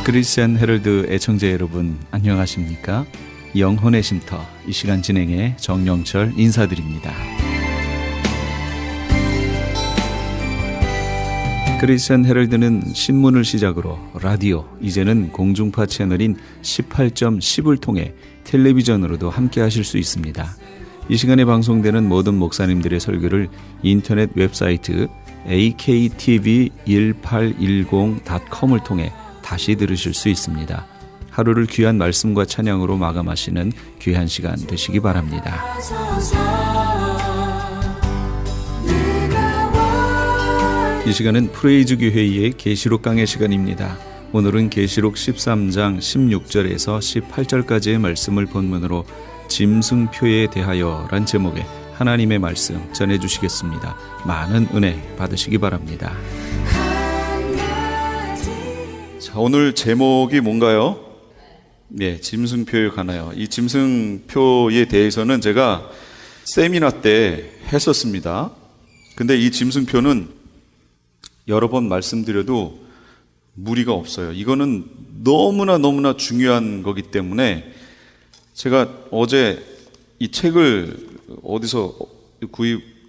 크리스천 헤럴드 애청자 여러분 안녕하십니까? 영혼의 쉼터 이 시간 진행의 정영철 인사드립니다. 크리스천 헤럴드는 신문을 시작으로 라디오, 이제는 공중파 채널인 18.10을 통해 텔레비전으로도 함께 하실 수 있습니다. 이 시간에 방송되는 모든 목사님들의 설교를 인터넷 웹사이트 aktv1810.com을 통해 다시 들으실 수 있습니다. 하루를 귀한 말씀과 찬양으로 마감하시는 귀한 시간 되시기 바랍니다. 이 시간은 프레이즈 교회의 계시록 강의 시간입니다. 오늘은 계시록 13장 16절에서 18절까지의 말씀을 본문으로 짐승표에 대하여 란 제목의 하나님의 말씀 전해주시겠습니다. 많은 은혜 받으시기 바랍니다. 자, 오늘 제목이 뭔가요? 네, 짐승표에 관하여. 이 짐승표에 대해서는 제가 세미나 때 했었습니다. 근데 이 짐승표는 여러 번 말씀드려도 무리가 없어요. 이거는 너무나 중요한 거기 때문에 제가 어제 이 책을 어디서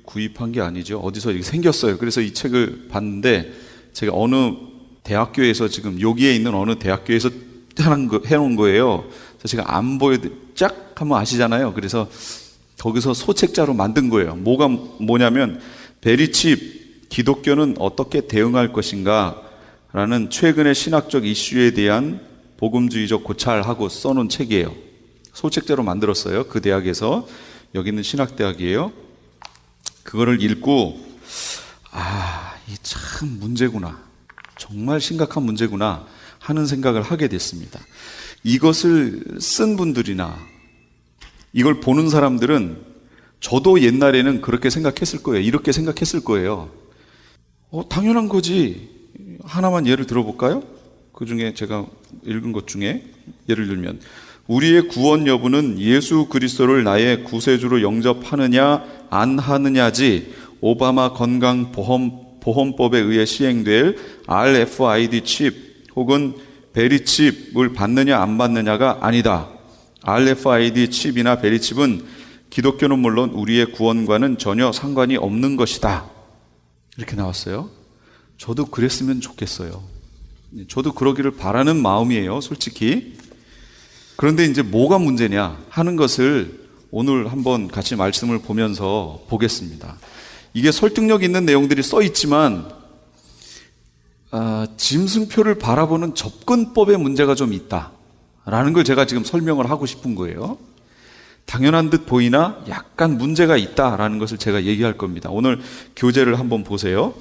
구입한 게 아니죠. 어디서 이게 생겼어요. 그래서 이 책을 봤는데 제가 어느 대학교에서 지금 여기에 있는 어느 대학교에서 해놓은 거예요. 그래서 제가 안 쫙 하면 아시잖아요. 그래서 거기서 소책자로 만든 거예요. 뭐냐면 베리칩 기독교는 어떻게 대응할 것인가 라는 최근의 신학적 이슈에 대한 복음주의적 고찰하고 써놓은 책이에요. 소책자로 만들었어요. 그 대학에서. 여기는 신학대학이에요. 그거를 읽고 이 참 문제구나. 정말 심각한 문제구나 하는 생각을 하게 됐습니다. 이것을 쓴 분들이나 이걸 보는 사람들은 저도 옛날에는 그렇게 생각했을 거예요. 이렇게 생각했을 거예요. 당연한 거지. 하나만 예를 들어볼까요? 그 중에 제가 읽은 것 중에 예를 들면 우리의 구원 여부는 예수 그리스도를 나의 구세주로 영접하느냐 안 하느냐지 오바마 건강보험법에 의해 시행될 RFID 칩 혹은 베리 칩을 받느냐 안 받느냐가 아니다. RFID 칩이나 베리 칩은 기독교는 물론 우리의 구원과는 전혀 상관이 없는 것이다. 이렇게 나왔어요. 저도 그랬으면 좋겠어요. 저도 그러기를 바라는 마음이에요, 솔직히. 그런데 이제 뭐가 문제냐 하는 것을 오늘 한번 같이 말씀을 보면서 보겠습니다. 이게 설득력 있는 내용들이 써 있지만 짐승표를 바라보는 접근법에 문제가 좀 있다라는 걸 제가 지금 설명을 하고 싶은 거예요. 당연한 듯 보이나 약간 문제가 있다라는 것을 제가 얘기할 겁니다. 오늘 교재를 한번 보세요.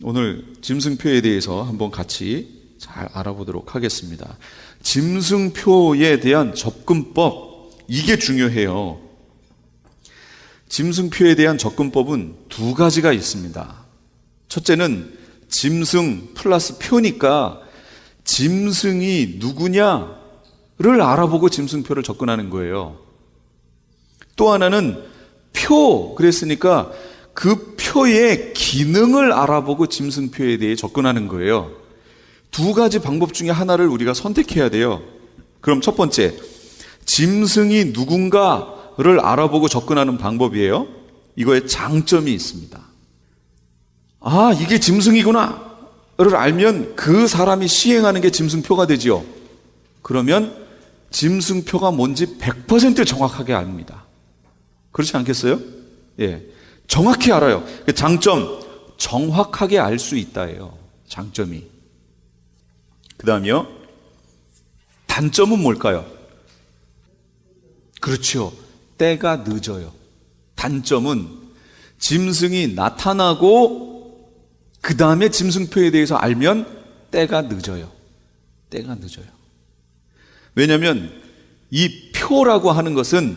오늘 짐승표에 대해서 한번 같이 잘 알아보도록 하겠습니다. 짐승표에 대한 접근법, 이게 중요해요. 짐승표에 대한 접근법은 두 가지가 있습니다. 첫째는 짐승 플러스 표니까 짐승이 누구냐를 알아보고 짐승표를 접근하는 거예요. 또 하나는 표, 그랬으니까 그 표의 기능을 알아보고 짐승표에 대해 접근하는 거예요. 두 가지 방법 중에 하나를 우리가 선택해야 돼요. 그럼 첫 번째, 짐승이 누군가를 알아보고 접근하는 방법이에요. 이거에 장점이 있습니다. 이게 짐승이구나 를 알면 그 사람이 시행하는 게 짐승표가 되지요. 그러면 짐승표가 뭔지 100% 정확하게 압니다. 그렇지 않겠어요? 예, 정확히 알아요. 장점, 정확하게 알 수 있다예요. 장점이. 그 다음이요, 단점은 뭘까요? 그렇죠. 때가 늦어요. 단점은 짐승이 나타나고 그 다음에 짐승표에 대해서 알면 때가 늦어요. 때가 늦어요. 왜냐하면 이 표라고 하는 것은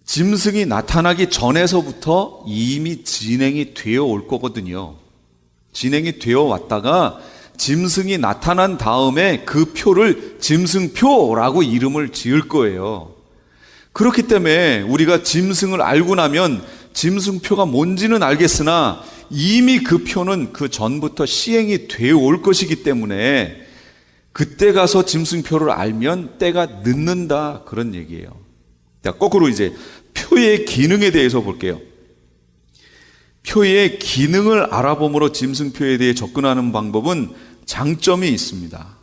짐승이 나타나기 전에서부터 이미 진행이 되어 올 거거든요. 진행이 되어 왔다가 짐승이 나타난 다음에 그 표를 짐승표라고 이름을 지을 거예요. 그렇기 때문에 우리가 짐승을 알고 나면 짐승표가 뭔지는 알겠으나 이미 그 표는 그 전부터 시행이 되어 올 것이기 때문에 그때 가서 짐승표를 알면 때가 늦는다, 그런 얘기예요. 자, 거꾸로 이제 표의 기능에 대해서 볼게요. 표의 기능을 알아봄으로 짐승표에 대해 접근하는 방법은 장점이 있습니다.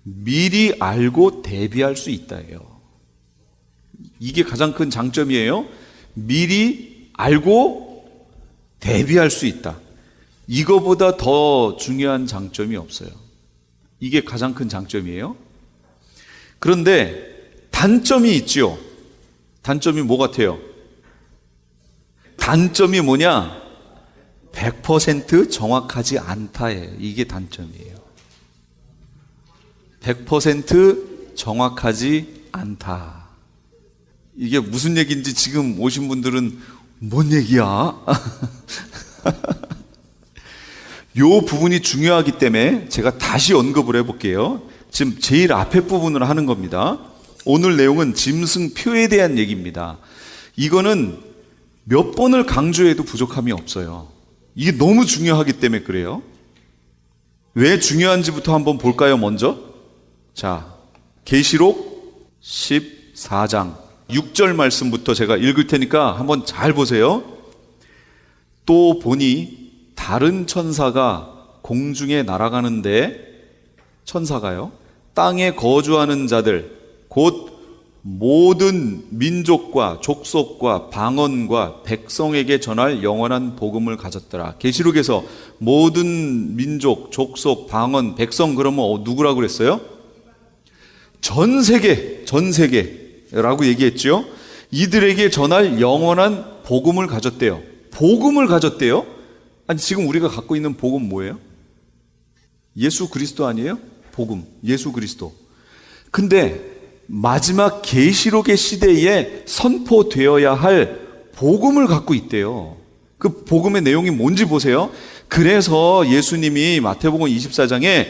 미리 알고 대비할 수 있다예요. 이게 가장 큰 장점이에요. 미리 알고 대비할 수 있다. 이거보다 더 중요한 장점이 없어요. 이게 가장 큰 장점이에요. 그런데 단점이 있죠. 단점이 뭐 같아요? 단점이 뭐냐? 100% 정확하지 않다예요. 이게 단점이에요. 100% 정확하지 않다. 이게 무슨 얘기인지 지금 오신 분들은 뭔 얘기야? 요 부분이 중요하기 때문에 제가 다시 언급을 해볼게요. 지금 제일 앞에 부분을 하는 겁니다. 오늘 내용은 짐승표에 대한 얘기입니다. 이거는 몇 번을 강조해도 부족함이 없어요. 이게 너무 중요하기 때문에 그래요. 왜 중요한지부터 한번 볼까요, 먼저? 자, 계시록 14장 6절 말씀부터 제가 읽을 테니까 한번 잘 보세요. 또 보니 다른 천사가 공중에 날아가는데, 천사가요, 땅에 거주하는 자들 곧 모든 민족과 족속과 방언과 백성에게 전할 영원한 복음을 가졌더라. 계시록에서 모든 민족, 족속, 방언, 백성, 그러면 누구라고 그랬어요? 전 세계라고 얘기했죠. 이들에게 전할 영원한 복음을 가졌대요. 복음을 가졌대요? 아니, 지금 우리가 갖고 있는 복음 뭐예요? 예수 그리스도 아니에요? 복음, 예수 그리스도. 근데 마지막 계시록의 시대에 선포되어야 할 복음을 갖고 있대요. 그 복음의 내용이 뭔지 보세요. 그래서 예수님이 마태복음 24장에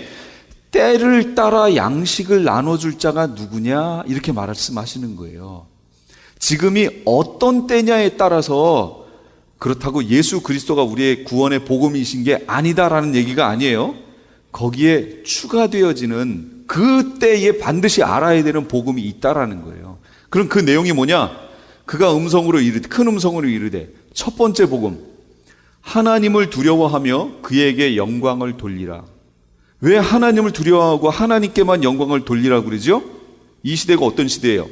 때를 따라 양식을 나눠줄 자가 누구냐, 이렇게 말씀하시는 거예요. 지금이 어떤 때냐에 따라서, 그렇다고 예수 그리스도가 우리의 구원의 복음이신 게 아니다라는 얘기가 아니에요. 거기에 추가되어지는 그 때에 반드시 알아야 되는 복음이 있다라는 거예요. 그럼 그 내용이 뭐냐? 그가 음성으로 이르되, 큰 음성으로 이르되, 첫 번째 복음, 하나님을 두려워하며 그에게 영광을 돌리라. 왜 하나님을 두려워하고 하나님께만 영광을 돌리라고 그러죠? 이 시대가 어떤 시대예요?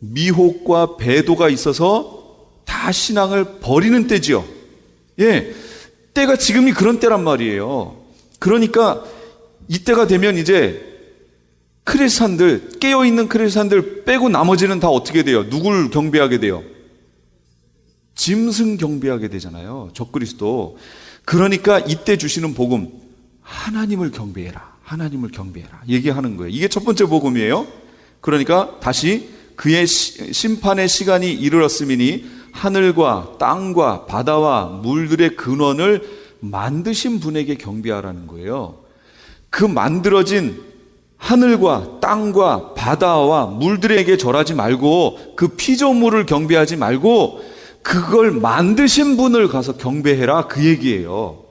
미혹과 배도가 있어서 다 신앙을 버리는 때지요. 예, 때가 지금이 그런 때란 말이에요. 그러니까 이때가 되면 이제 크리스찬들, 깨어있는 크리스찬들 빼고 나머지는 다 어떻게 돼요? 누굴 경배하게 돼요? 짐승 경배하게 되잖아요. 적그리스도. 그러니까 이때 주시는 복음, 하나님을 경배해라, 하나님을 경배해라 얘기하는 거예요. 이게 첫 번째 복음이에요. 그러니까 다시 그의 심판의 시간이 이르렀음이니 하늘과 땅과 바다와 물들의 근원을 만드신 분에게 경배하라는 거예요. 그 만들어진 하늘과 땅과 바다와 물들에게 절하지 말고, 그 피조물을 경배하지 말고 그걸 만드신 분을 가서 경배해라, 그 얘기예요.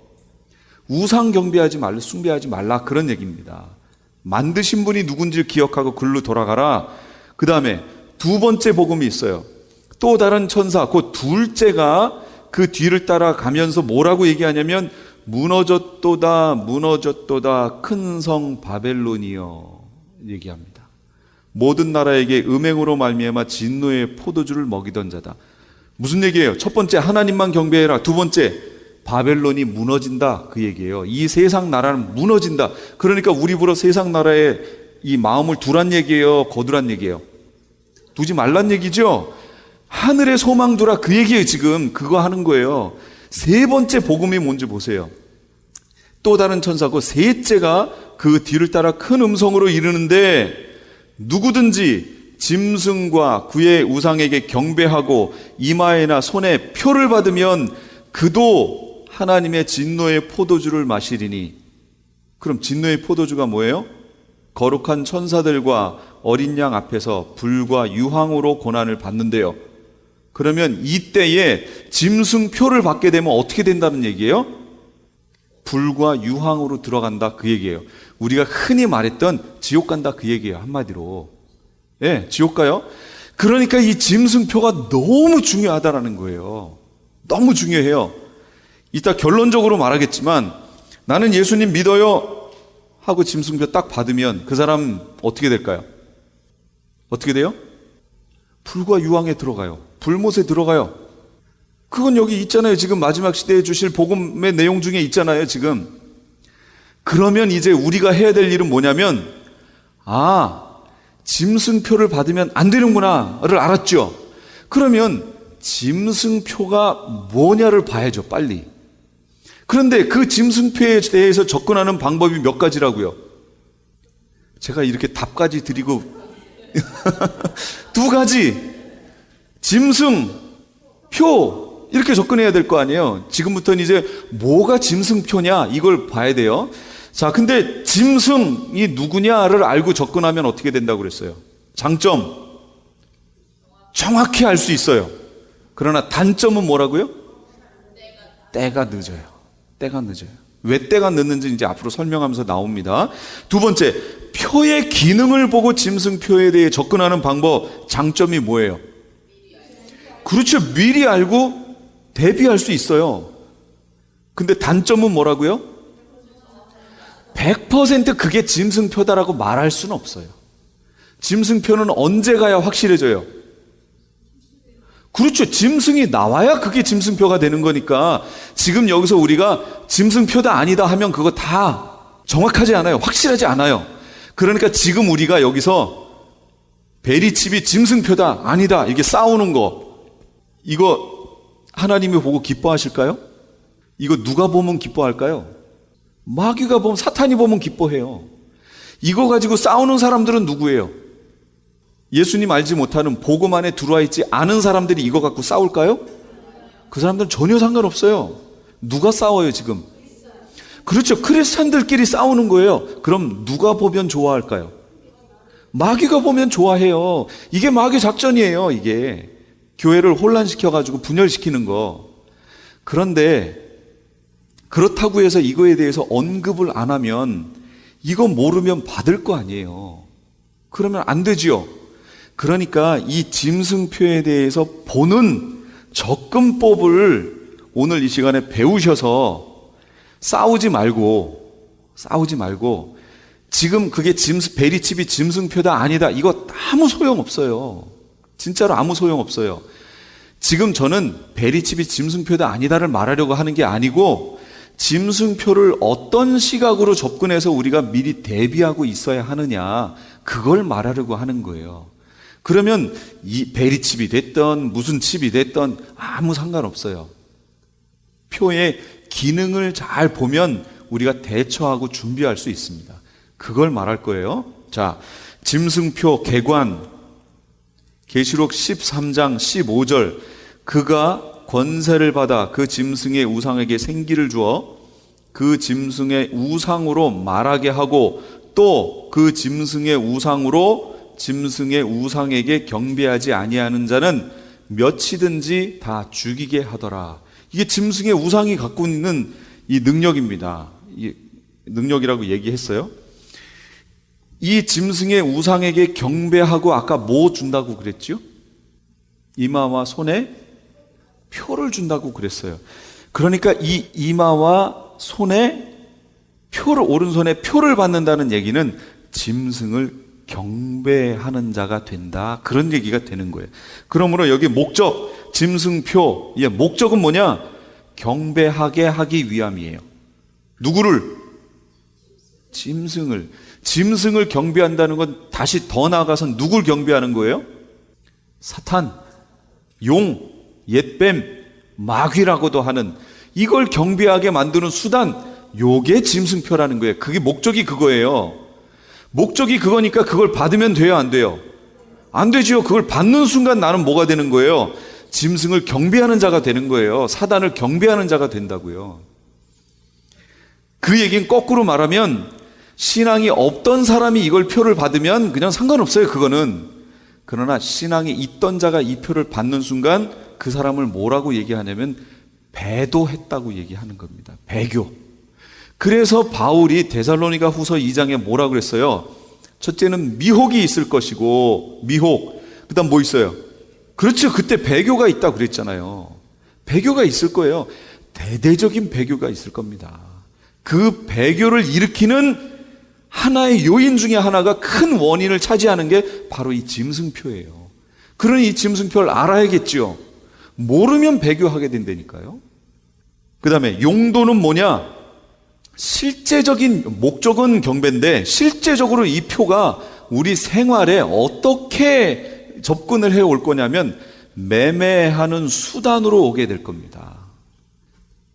우상 경배하지 말라, 숭배하지 말라, 그런 얘기입니다. 만드신 분이 누군지 기억하고 글로 돌아가라. 그 다음에 두 번째 복음이 있어요. 또 다른 천사, 그 둘째가 그 뒤를 따라가면서 뭐라고 얘기하냐면, 무너졌도다 무너졌도다 큰 성 바벨론이여 얘기합니다. 모든 나라에게 음행으로 말미암아 진노의 포도주를 먹이던 자다. 무슨 얘기예요? 첫 번째 하나님만 경배해라. 두 번째 바벨론이 무너진다, 그 얘기예요. 이 세상 나라는 무너진다. 그러니까 우리 보러 세상 나라에 이 마음을 두란 얘기예요, 거두란 얘기예요? 두지 말란 얘기죠. 하늘에 소망 두라, 그 얘기예요. 지금 그거 하는 거예요. 세 번째 복음이 뭔지 보세요. 또 다른 천사고 셋째가 그 뒤를 따라 큰 음성으로 이르는데, 누구든지 짐승과 그의 우상에게 경배하고 이마에나 손에 표를 받으면 그도 하나님의 진노의 포도주를 마시리니. 그럼 진노의 포도주가 뭐예요? 거룩한 천사들과 어린 양 앞에서 불과 유황으로 고난을 받는데요. 그러면 이때에 짐승표를 받게 되면 어떻게 된다는 얘기예요? 불과 유황으로 들어간다 그 얘기예요. 우리가 흔히 말했던 지옥 간다 그 얘기예요. 한마디로. 예, 지옥 가요. 그러니까 이 짐승표가 너무 중요하다라는 거예요. 너무 중요해요. 이따 결론적으로 말하겠지만 나는 예수님 믿어요 하고 짐승표 딱 받으면 그 사람 어떻게 될까요? 어떻게 돼요? 불과 유황에 들어가요. 불못에 들어가요. 그건 여기 있잖아요. 지금 마지막 시대에 주실 복음의 내용 중에 있잖아요. 지금. 그러면 이제 우리가 해야 될 일은 뭐냐면 짐승표를 받으면 안 되는구나를 알았죠. 그러면 짐승표가 뭐냐를 봐야죠. 빨리. 그런데 그 짐승표에 대해서 접근하는 방법이 몇 가지라고요? 제가 이렇게 답까지 드리고 두 가지. 짐승표 이렇게 접근해야 될 거 아니에요. 지금부터는 이제 뭐가 짐승표냐 이걸 봐야 돼요. 자, 근데 짐승이 누구냐를 알고 접근하면 어떻게 된다고 그랬어요? 장점 정확히 알 수 있어요. 그러나 단점은 뭐라고요? 때가 늦어요. 때가 늦어요. 왜 때가 늦는지 이제 앞으로 설명하면서 나옵니다. 두 번째, 표의 기능을 보고 짐승표에 대해 접근하는 방법, 장점이 뭐예요? 그렇죠. 미리 알고 대비할 수 있어요. 근데 단점은 뭐라고요? 100% 그게 짐승표다라고 말할 수는 없어요. 짐승표는 언제 가야 확실해져요? 그렇죠. 짐승이 나와야 그게 짐승표가 되는 거니까 지금 여기서 우리가 짐승표다 아니다 하면 그거 다 정확하지 않아요. 확실하지 않아요. 그러니까 지금 우리가 여기서 베리칩이 짐승표다 아니다 이게 싸우는 거 이거 하나님이 보고 기뻐하실까요? 이거 누가 보면 기뻐할까요? 마귀가 보면 사탄이 보면 기뻐해요. 이거 가지고 싸우는 사람들은 누구예요? 예수님 알지 못하는 복음 안에 들어와 있지 않은 사람들이 이거 갖고 싸울까요? 그 사람들은 전혀 상관없어요. 누가 싸워요 지금? 그렇죠. 크리스찬들끼리 싸우는 거예요. 그럼 누가 보면 좋아할까요? 마귀가 보면 좋아해요. 이게 마귀 작전이에요. 이게 교회를 혼란시켜가지고 분열시키는 거. 그런데 그렇다고 해서 이거에 대해서 언급을 안 하면 이거 모르면 받을 거 아니에요. 그러면 안 되지요. 그러니까 이 짐승표에 대해서 보는 접근법을 오늘 이 시간에 배우셔서 싸우지 말고 지금 그게 베리칩이 짐승표다 아니다 이거 아무 소용없어요. 진짜로 아무 소용없어요. 지금 저는 베리칩이 짐승표다 아니다를 말하려고 하는 게 아니고 짐승표를 어떤 시각으로 접근해서 우리가 미리 대비하고 있어야 하느냐 그걸 말하려고 하는 거예요. 그러면 이 베리칩이 됐던 무슨 칩이 됐던 아무 상관없어요. 표의 기능을 잘 보면 우리가 대처하고 준비할 수 있습니다. 그걸 말할 거예요. 자, 짐승표 개관 계시록 13장 15절 그가 권세를 받아 그 짐승의 우상에게 생기를 주어 그 짐승의 우상으로 말하게 하고 또 그 짐승의 우상으로 짐승의 우상에게 경배하지 아니하는 자는 몇이든지 다 죽이게 하더라. 이게 짐승의 우상이 갖고 있는 이 능력입니다. 이 능력이라고 얘기했어요. 이 짐승의 우상에게 경배하고 아까 뭐 준다고 그랬죠? 이마와 손에 표를 준다고 그랬어요. 그러니까 이 이마와 손에 표를 오른손에 표를 받는다는 얘기는 짐승을 경배하는 자가 된다. 그런 얘기가 되는 거예요. 그러므로 여기 목적 짐승표 목적은 뭐냐? 경배하게 하기 위함이에요. 누구를? 짐승을 경배한다는 건 다시 더 나아가서 누굴 경배하는 거예요? 사탄, 용, 옛뱀, 마귀라고도 하는 이걸 경배하게 만드는 수단 요게 짐승표라는 거예요. 그게 목적이 그거예요. 목적이 그거니까 그걸 받으면 돼요, 안 돼요? 안 되지요. 그걸 받는 순간 나는 뭐가 되는 거예요? 짐승을 경배하는 자가 되는 거예요. 사단을 경배하는 자가 된다고요. 그 얘기는 거꾸로 말하면 신앙이 없던 사람이 이걸 표를 받으면 그냥 상관없어요, 그거는. 그러나 신앙이 있던 자가 이 표를 받는 순간 그 사람을 뭐라고 얘기하냐면 배도했다고 얘기하는 겁니다. 배교. 그래서 바울이 데살로니가 후서 2장에 뭐라 그랬어요? 첫째는 미혹이 있을 것이고, 미혹. 그 다음 뭐 있어요? 그렇죠. 그때 배교가 있다고 그랬잖아요. 배교가 있을 거예요. 대대적인 배교가 있을 겁니다. 그 배교를 일으키는 하나의 요인 중에 하나가 큰 원인을 차지하는 게 바로 이 짐승표예요. 그러니 이 짐승표를 알아야겠죠. 모르면 배교하게 된다니까요. 그 다음에 용도는 뭐냐? 실제적인 목적은 경배인데 실제적으로 이 표가 우리 생활에 어떻게 접근을 해올 거냐면 매매하는 수단으로 오게 될 겁니다.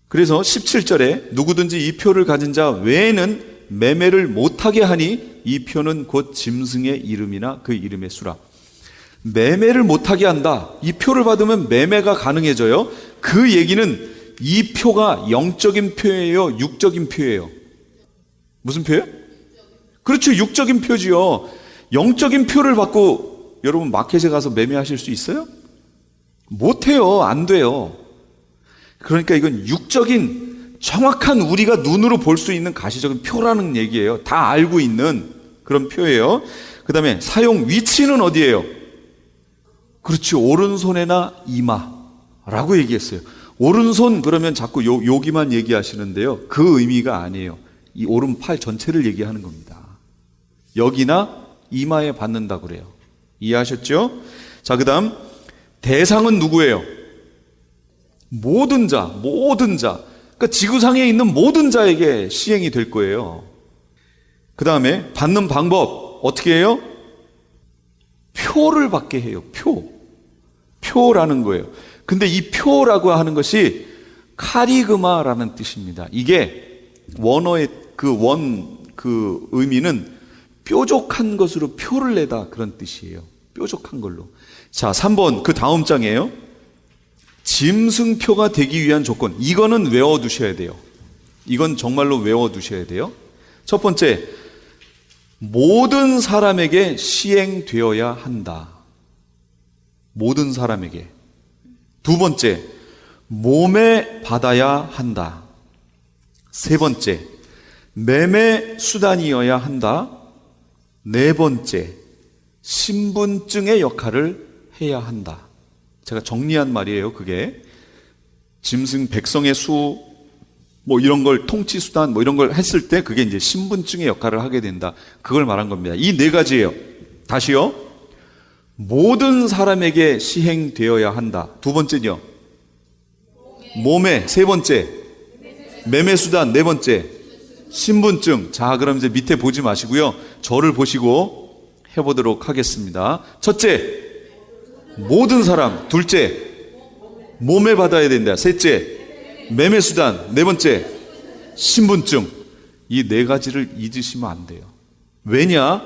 그래서 17절에 누구든지 이 표를 가진 자 외에는 매매를 못하게 하니 이 표는 곧 짐승의 이름이나 그 이름의 수라. 매매를 못하게 한다. 이 표를 받으면 매매가 가능해져요. 그 얘기는 이 표가 영적인 표예요? 육적인 표예요? 무슨 표예요? 그렇죠. 육적인 표지요. 영적인 표를 받고 여러분 마켓에 가서 매매하실 수 있어요? 못해요. 안 돼요. 그러니까 이건 육적인 정확한 우리가 눈으로 볼 수 있는 가시적인 표라는 얘기예요. 다 알고 있는 그런 표예요. 그 다음에 사용 위치는 어디예요? 그렇죠. 오른손에나 이마라고 얘기했어요. 오른손 그러면 자꾸 여기만 얘기하시는데요. 그 의미가 아니에요. 이 오른팔 전체를 얘기하는 겁니다. 여기나 이마에 받는다고 그래요. 이해하셨죠? 자, 그 다음 대상은 누구예요? 모든 자. 그러니까 지구상에 있는 모든 자에게 시행이 될 거예요. 그 다음에 받는 방법 어떻게 해요? 표를 받게 해요. 표라는 거예요. 근데 이 표라고 하는 것이 카리그마라는 뜻입니다. 이게 원어의 그 의미는 뾰족한 것으로 표를 내다 그런 뜻이에요. 뾰족한 걸로. 자, 3번 그 다음 장이에요. 짐승표가 되기 위한 조건. 이거는 외워두셔야 돼요. 이건 정말로 외워두셔야 돼요. 첫 번째, 모든 사람에게 시행되어야 한다. 모든 사람에게. 두 번째, 몸에 받아야 한다. 세 번째, 매매 수단이어야 한다. 네 번째, 신분증의 역할을 해야 한다. 제가 정리한 말이에요. 그게 짐승 백성의 수 뭐 이런 걸 통치 수단 뭐 이런 걸 했을 때 그게 이제 신분증의 역할을 하게 된다. 그걸 말한 겁니다. 이 네 가지예요. 다시요. 모든 사람에게 시행되어야 한다. 두 번째는요. 몸에. 세 번째, 매매 수단. 네 번째, 신분증. 자, 그럼 이제 밑에 보지 마시고요. 저를 보시고 해보도록 하겠습니다. 첫째, 모든 사람. 둘째, 몸에 받아야 된다. 셋째, 매매 수단. 네 번째, 신분증. 이 네 가지를 잊으시면 안 돼요. 왜냐?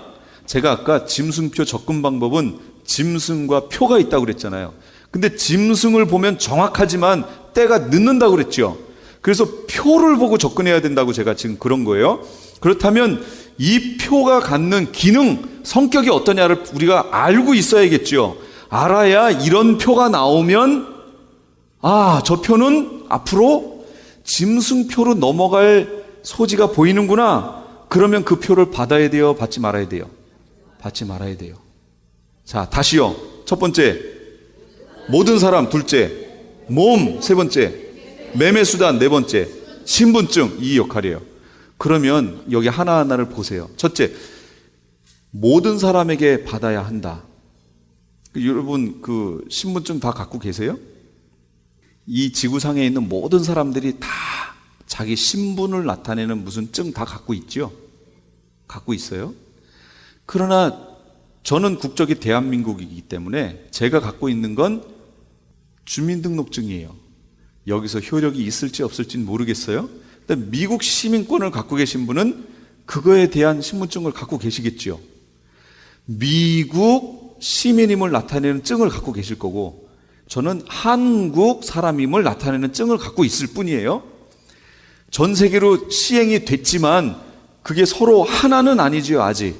제가 아까 짐승표 접근 방법은 짐승과 표가 있다고 그랬잖아요. 근데 짐승을 보면 정확하지만 때가 늦는다고 그랬죠. 그래서 표를 보고 접근해야 된다고 제가 지금 그런 거예요. 그렇다면 이 표가 갖는 기능, 성격이 어떠냐를 우리가 알고 있어야겠죠. 알아야 이런 표가 나오면 저 표는 앞으로 짐승표로 넘어갈 소지가 보이는구나. 그러면 그 표를 받아야 돼요? 받지 말아야 돼요? 받지 말아야 돼요. 자, 다시요. 첫 번째, 모든 사람. 둘째, 몸. 세 번째, 매매 수단. 네 번째, 신분증. 이 역할이에요. 그러면 여기 하나하나를 보세요. 첫째, 모든 사람에게 받아야 한다. 여러분 그 신분증 다 갖고 계세요? 이 지구상에 있는 모든 사람들이 다 자기 신분을 나타내는 무슨 증 다 갖고 있죠? 갖고 있어요. 그러나 저는 국적이 대한민국이기 때문에 제가 갖고 있는 건 주민등록증이에요. 여기서 효력이 있을지 없을지는 모르겠어요. 근데 미국 시민권을 갖고 계신 분은 그거에 대한 신분증을 갖고 계시겠죠. 미국 시민임을 나타내는 증을 갖고 계실 거고 저는 한국 사람임을 나타내는 증을 갖고 있을 뿐이에요. 전 세계로 시행이 됐지만 그게 서로 하나는 아니지요. 아직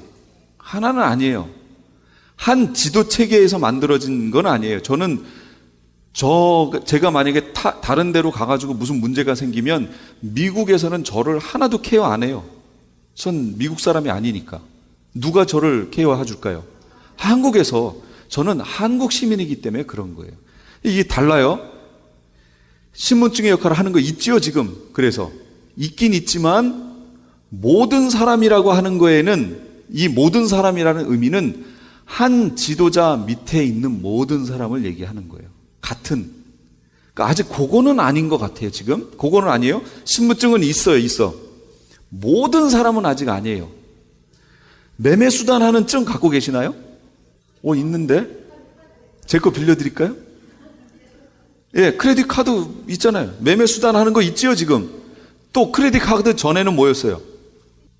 하나는 아니에요. 한 지도 체계에서 만들어진 건 아니에요. 저는 제가 만약에 다른 데로 가가지고 무슨 문제가 생기면 미국에서는 저를 하나도 케어 안 해요. 전 미국 사람이 아니니까. 누가 저를 케어해 줄까요? 한국에서. 저는 한국 시민이기 때문에 그런 거예요. 이게 달라요. 신분증의 역할을 하는 거 있지요, 지금. 그래서 있긴 있지만 모든 사람이라고 하는 거에는 이 모든 사람이라는 의미는 한 지도자 밑에 있는 모든 사람을 얘기하는 거예요. 같은. 그러니까 아직 그거는 아닌 것 같아요, 지금. 그거는 아니에요. 신분증은 있어. 모든 사람은 아직 아니에요. 매매수단 하는 증 갖고 계시나요? 있는데? 제 거 빌려드릴까요? 예, 크레딧 카드 있잖아요. 매매수단 하는 거 있지요, 지금. 또 크레딧 카드 전에는 뭐였어요?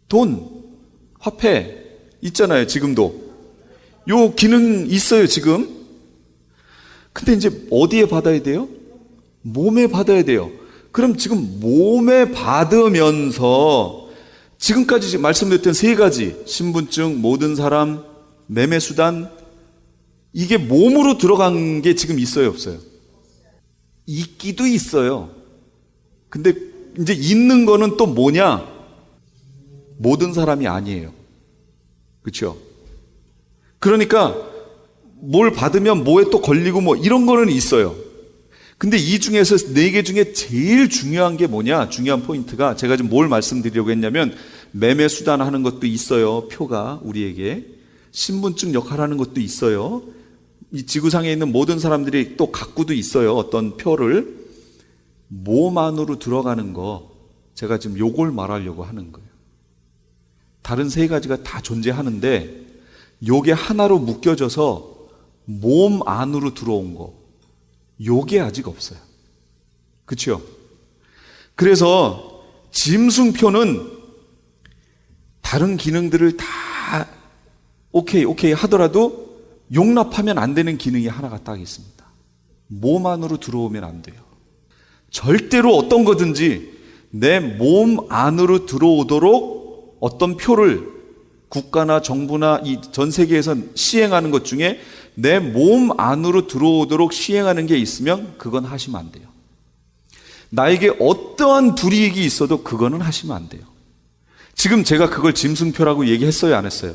돈, 화폐 있잖아요, 지금도. 요 기능 있어요, 지금. 근데 이제 어디에 받아야 돼요? 몸에 받아야 돼요. 그럼 지금 몸에 받으면서 지금까지 말씀드렸던 세 가지, 신분증, 모든 사람, 매매수단, 이게 몸으로 들어간 게 지금 있어요, 없어요? 있기도 있어요. 근데 이제 있는 거는 또 뭐냐? 모든 사람이 아니에요. 그렇죠? 그러니까 뭘 받으면 뭐에 또 걸리고 뭐 이런 거는 있어요. 근데 이 중에서 네 개 중에 제일 중요한 게 뭐냐? 중요한 포인트가 제가 지금 뭘 말씀드리려고 했냐면 매매 수단 하는 것도 있어요. 표가 우리에게. 신분증 역할하는 것도 있어요. 이 지구상에 있는 모든 사람들이 또 갖고도 있어요. 어떤 표를. 몸 안으로 들어가는 거 제가 지금 요걸 말하려고 하는 거예요. 다른 세 가지가 다 존재하는데 요게 하나로 묶여져서 몸 안으로 들어온 거, 요게 아직 없어요. 그렇죠? 그래서 짐승표는 다른 기능들을 다 오케이 하더라도 용납하면 안 되는 기능이 하나가 딱 있습니다. 몸 안으로 들어오면 안 돼요. 절대로 어떤 거든지 내 몸 안으로 들어오도록 어떤 표를 국가나 정부나 이 전 세계에서 시행하는 것 중에 내 몸 안으로 들어오도록 시행하는 게 있으면 그건 하시면 안 돼요. 나에게 어떠한 불이익이 있어도 그거는 하시면 안 돼요. 지금 제가 그걸 짐승표라고 얘기했어요, 안 했어요?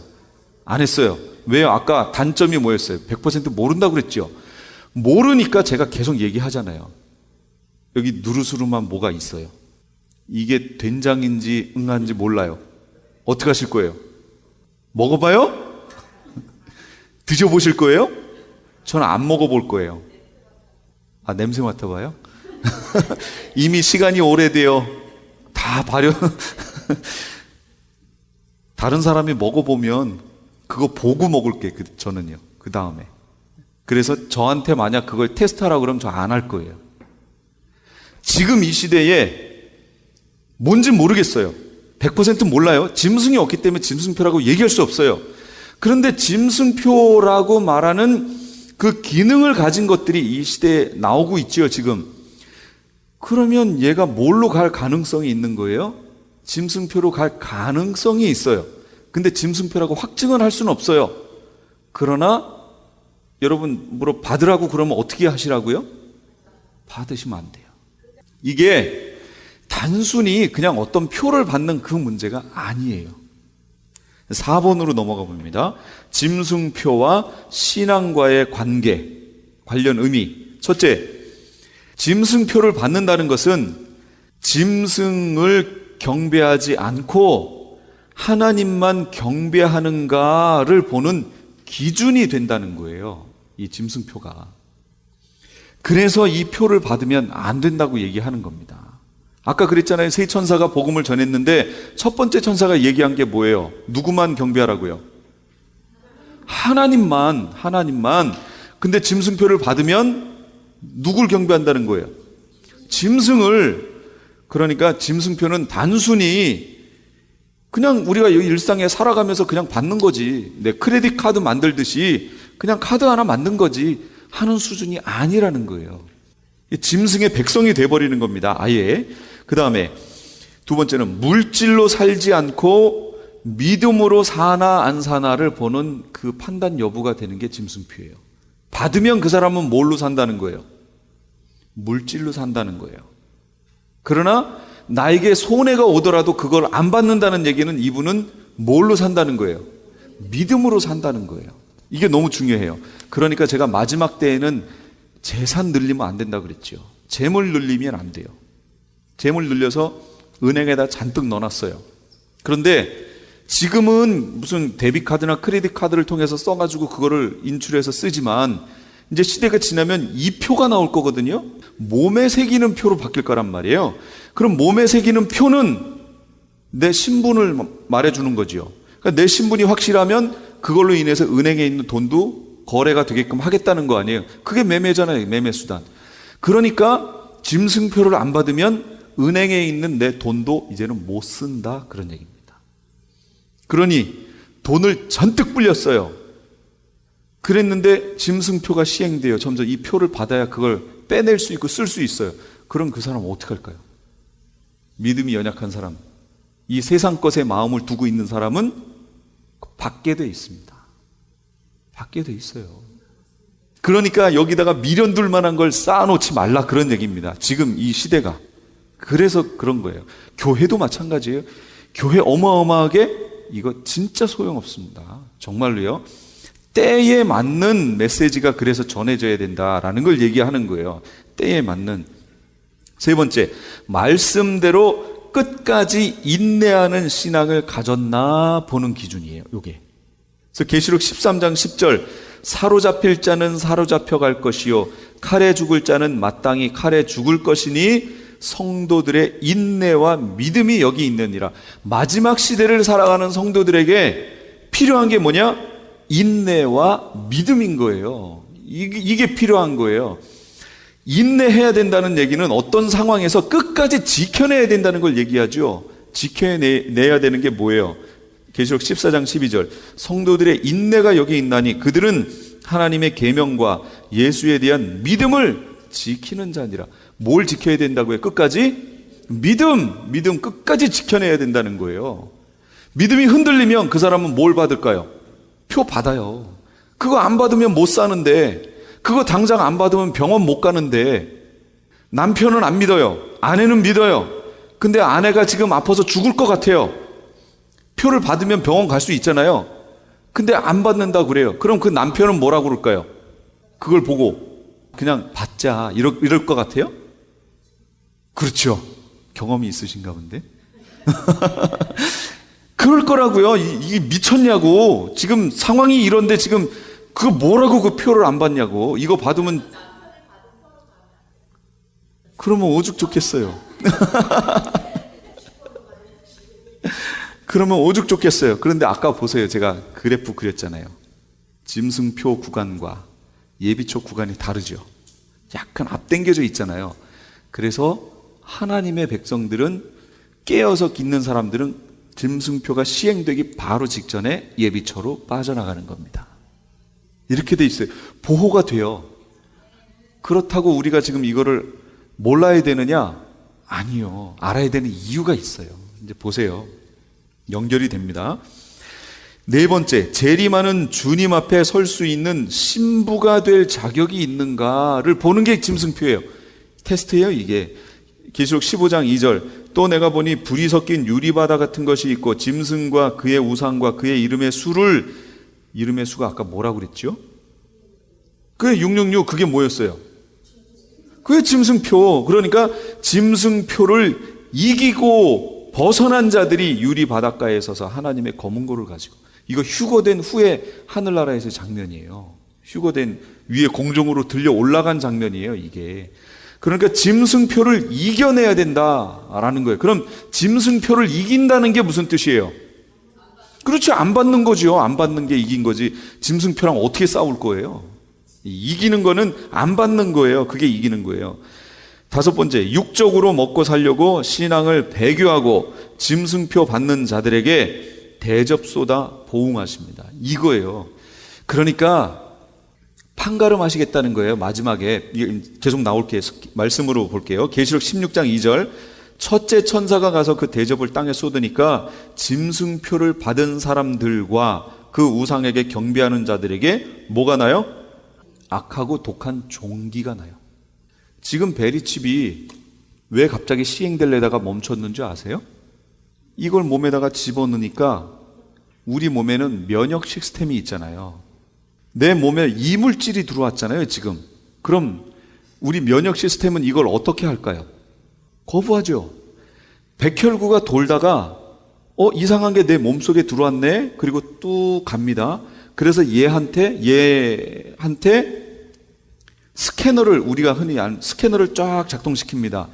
안 했어요. 왜요? 아까 단점이 뭐였어요? 100% 모른다고 그랬죠? 모르니까 제가 계속 얘기하잖아요. 여기 누르스름한 뭐가 있어요. 이게 된장인지 응아인지 몰라요. 어떻게 하실 거예요? 먹어봐요? 드셔보실 거예요? 저는 안 먹어볼 거예요. 아, 냄새 맡아봐요? 이미 시간이 오래되어 다 발효. 다른 사람이 먹어보면 그거 보고 먹을게, 저는요. 그 다음에. 그래서 저한테 만약 그걸 테스트하라고 그러면 저 안 할 거예요. 지금 이 시대에 뭔지 모르겠어요. 100% 몰라요. 짐승이 없기 때문에 짐승표라고 얘기할 수 없어요. 그런데 짐승표라고 말하는 그 기능을 가진 것들이 이 시대에 나오고 있지요, 지금. 그러면 얘가 뭘로 갈 가능성이 있는 거예요? 짐승표로 갈 가능성이 있어요. 근데 짐승표라고 확증을 할 수는 없어요. 그러나 여러분 받으라고 그러면 어떻게 하시라고요? 받으시면 안 돼요. 이게 단순히 그냥 어떤 표를 받는 그 문제가 아니에요. 4번으로 넘어가 봅니다. 짐승표와 신앙과의 관계, 관련 의미. 첫째, 짐승표를 받는다는 것은 짐승을 경배하지 않고 하나님만 경배하는가를 보는 기준이 된다는 거예요. 이 짐승표가. 그래서 이 표를 받으면 안 된다고 얘기하는 겁니다. 아까 그랬잖아요. 세 천사가 복음을 전했는데 첫 번째 천사가 얘기한 게 뭐예요? 누구만 경배하라고요? 하나님만. 근데 짐승표를 받으면 누굴 경배한다는 거예요? 짐승을. 그러니까 짐승표는 단순히 그냥 우리가 여기 일상에 살아가면서 그냥 받는 거지. 내 크레딧 카드 만들듯이 그냥 카드 하나 만든 거지 하는 수준이 아니라는 거예요. 짐승의 백성이 돼버리는 겁니다. 아예. 그 다음에 두 번째는 물질로 살지 않고 믿음으로 사나 안 사나를 보는 그 판단 여부가 되는 게 짐승표예요. 받으면 그 사람은 뭘로 산다는 거예요? 물질로 산다는 거예요. 그러나 나에게 손해가 오더라도 그걸 안 받는다는 얘기는 이분은 뭘로 산다는 거예요? 믿음으로 산다는 거예요. 이게 너무 중요해요. 그러니까 제가 마지막 때에는 재산 늘리면 안 된다고 그랬죠. 재물 늘리면 안 돼요. 재물 늘려서 은행에다 잔뜩 넣어놨어요. 그런데 지금은 무슨 데비카드나 크레딧 카드를 통해서 써가지고 그거를 인출해서 쓰지만 이제 시대가 지나면 이 표가 나올 거거든요. 몸에 새기는 표로 바뀔 거란 말이에요. 그럼 몸에 새기는 표는 내 신분을 말해주는 거지요. 그러니까 내 신분이 확실하면 그걸로 인해서 은행에 있는 돈도 거래가 되게끔 하겠다는 거 아니에요. 그게 매매잖아요. 매매 수단. 그러니까 짐승표를 안 받으면 은행에 있는 내 돈도 이제는 못 쓴다, 그런 얘기입니다. 그러니 돈을 잔뜩 불렸어요. 그랬는데 짐승표가 시행돼요. 점점 이 표를 받아야 그걸 빼낼 수 있고 쓸 수 있어요. 그럼 그 사람은 어떻게 할까요? 믿음이 연약한 사람, 이 세상 것에 마음을 두고 있는 사람은 받게 돼 있습니다. 받게 돼 있어요. 그러니까 여기다가 미련둘 만한 걸 쌓아놓지 말라, 그런 얘기입니다. 지금 이 시대가. 그래서 그런 거예요. 교회도 마찬가지예요. 교회 어마어마하게 이거 진짜 소용없습니다. 정말로요. 때에 맞는 메시지가 그래서 전해져야 된다라는 걸 얘기하는 거예요. 때에 맞는. 세 번째, 말씀대로 끝까지 인내하는 신앙을 가졌나 보는 기준이에요. 요게. 그래서 계시록 13장 10절, 사로잡힐 자는 사로잡혀 갈 것이요 칼에 죽을 자는 마땅히 칼에 죽을 것이니 성도들의 인내와 믿음이 여기 있느니라. 마지막 시대를 살아가는 성도들에게 필요한 게 뭐냐? 인내와 믿음인 거예요. 이게 필요한 거예요. 인내해야 된다는 얘기는 어떤 상황에서 끝까지 지켜내야 된다는 걸 얘기하죠. 지켜내야 되는 게 뭐예요? 계시록 14장 12절, 성도들의 인내가 여기 있나니 그들은 하나님의 계명과 예수에 대한 믿음을 지키는 자니라. 뭘 지켜야 된다고요? 끝까지? 믿음 끝까지 지켜내야 된다는 거예요. 믿음이 흔들리면 그 사람은 뭘 받을까요? 표 받아요. 그거 안 받으면 못 사는데, 그거 당장 안 받으면 병원 못 가는데, 남편은 안 믿어요. 아내는 믿어요. 근데 아내가 지금 아파서 죽을 것 같아요. 표를 받으면 병원 갈 수 있잖아요. 근데 안 받는다고 그래요. 그럼 그 남편은 뭐라고 그럴까요? 그걸 보고 그냥 받자 이럴 것 같아요? 그렇죠. 경험이 있으신가 본데. 그럴 거라고요. 이게 미쳤냐고. 지금 상황이 이런데 지금 그거 뭐라고 그 표를 안 받냐고. 이거 받으면 그러면 오죽 좋겠어요. 그러면 오죽 좋겠어요. 그런데 아까 보세요. 제가 그래프 그렸잖아요. 짐승표 구간과 예비초 구간이 다르죠. 약간 앞당겨져 있잖아요. 그래서 하나님의 백성들은, 깨어서 있는 사람들은 짐승표가 시행되기 바로 직전에 예비초로 빠져나가는 겁니다. 이렇게 돼 있어요. 보호가 돼요. 그렇다고 우리가 지금 이거를 몰라야 되느냐? 아니요. 알아야 되는 이유가 있어요. 이제 보세요. 연결이 됩니다. 네 번째, 재림하는 주님 앞에 설 수 있는 신부가 될 자격이 있는가를 보는 게 짐승표예요. 테스트예요, 이게. 계시록 15장 2절, 또 내가 보니 불이 섞인 유리바다 같은 것이 있고 짐승과 그의 우상과 그의 이름의 수가 아까 뭐라고 그랬죠? 그게 666, 그게 뭐였어요? 그게 짐승표. 그러니까 짐승표를 이기고 벗어난 자들이 유리 바닷가에 서서 하나님의 검은고를 가지고, 이거 휴거된 후에 하늘나라에서의 장면이에요. 휴거된 위에 공중으로 들려 올라간 장면이에요, 이게. 그러니까 짐승표를 이겨내야 된다라는 거예요. 그럼 짐승표를 이긴다는 게 무슨 뜻이에요? 그렇지, 안 받는 거죠. 안 받는 게 이긴 거지. 짐승표랑 어떻게 싸울 거예요? 이기는 거는 안 받는 거예요. 그게 이기는 거예요. 다섯 번째, 육적으로 먹고 살려고 신앙을 배교하고 짐승표 받는 자들에게 대접 쏟아 보응하십니다. 이거예요. 그러니까 판가름 하시겠다는 거예요. 마지막에 계속 나올게요. 말씀으로 볼게요. 계시록 16장 2절, 첫째 천사가 가서 그 대접을 땅에 쏟으니까 짐승표를 받은 사람들과 그 우상에게 경배하는 자들에게 뭐가 나요? 악하고 독한 종기가 나요. 지금 베리칩이 왜 갑자기 시행되려다가 멈췄는지 아세요? 이걸 몸에다가 집어넣으니까 우리 몸에는 면역 시스템이 있잖아요. 내 몸에 이물질이 들어왔잖아요, 지금. 그럼 우리 면역 시스템은 이걸 어떻게 할까요? 거부하죠. 백혈구가 돌다가 이상한 게 내 몸속에 들어왔네. 그리고 뚝 갑니다. 그래서 얘한테 스캐너를, 우리가 흔히 아는 스캐너를 쫙 작동시킵니다.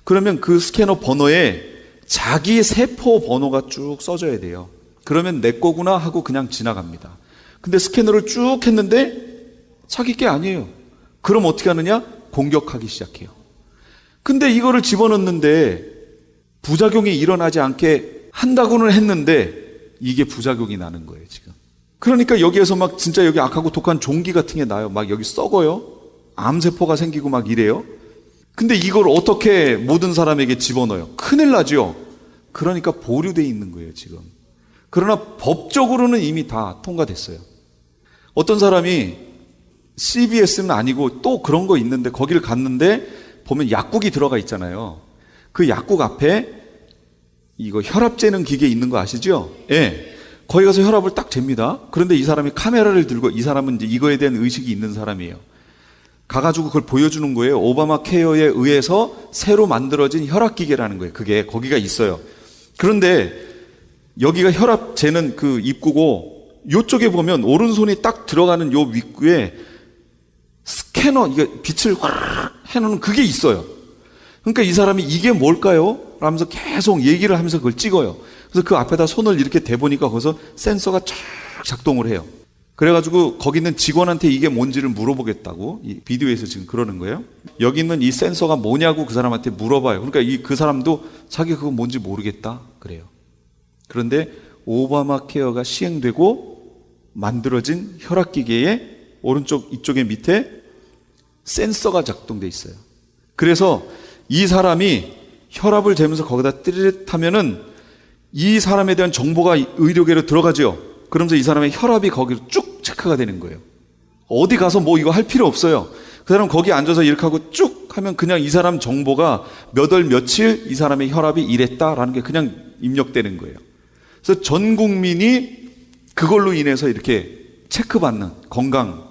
그러면 그 스캐너 번호에 자기 세포 번호가 쭉 써져야 돼요. 그러면 내 거구나 하고 그냥 지나갑니다. 근데 스캐너를 쭉 했는데 자기 게 아니에요. 그럼 어떻게 하느냐? 공격하기 시작해요. 근데 이거를 집어넣는데 부작용이 일어나지 않게 한다고는 했는데 이게 부작용이 나는 거예요, 지금. 그러니까 여기에서 막 진짜 여기 악하고 독한 종기 같은 게 나요. 막 여기 썩어요. 암세포가 생기고 막 이래요. 근데 이걸 어떻게 모든 사람에게 집어넣어요? 큰일 나죠. 그러니까 보류되어 있는 거예요, 지금. 그러나 법적으로는 이미 다 통과됐어요. 어떤 사람이 CVS는 아니고 또 그런 거 있는데 거기를 갔는데 보면 약국이 들어가 있잖아요. 그 약국 앞에 이거 혈압 재는 기계 있는 거 아시죠? 예. 거기 가서 혈압을 딱 잽니다. 그런데 이 사람이 카메라를 들고, 이 사람은 이제 이거에 대한 의식이 있는 사람이에요. 가가지고 그걸 보여주는 거예요. 오바마 케어에 의해서 새로 만들어진 혈압기계라는 거예요. 그게 거기가 있어요. 그런데 여기가 혈압 재는 그 입구고, 요쪽에 보면 오른손이 딱 들어가는 요 윗구에 스캐너, 이게 빛을 확 해놓는 그게 있어요. 그러니까 이 사람이 이게 뭘까요? 라면서 계속 얘기를 하면서 그걸 찍어요. 그래서 그 앞에다 손을 이렇게 대보니까 거기서 센서가 쫙 작동을 해요. 그래가지고 거기 있는 직원한테 이게 뭔지를 물어보겠다고, 이 비디오에서 지금 그러는 거예요. 여기 있는 이 센서가 뭐냐고 그 사람한테 물어봐요. 그러니까 그 사람도 자기 그거 뭔지 모르겠다 그래요. 그런데 오바마 케어가 시행되고 만들어진 혈압기계의 오른쪽 이쪽에 밑에 센서가 작동돼 있어요. 그래서 이 사람이 혈압을 재면서 거기다 띠릿 하면은 이 사람에 대한 정보가 의료계로 들어가죠. 그러면서 이 사람의 혈압이 거기로 쭉 체크가 되는 거예요. 어디 가서 뭐 이거 할 필요 없어요. 그 사람 거기 앉아서 이렇게 하고 쭉 하면 그냥 이 사람 정보가 몇 월 며칠 이 사람의 혈압이 이랬다라는 게 그냥 입력되는 거예요. 그래서 전 국민이 그걸로 인해서 이렇게 체크받는 건강,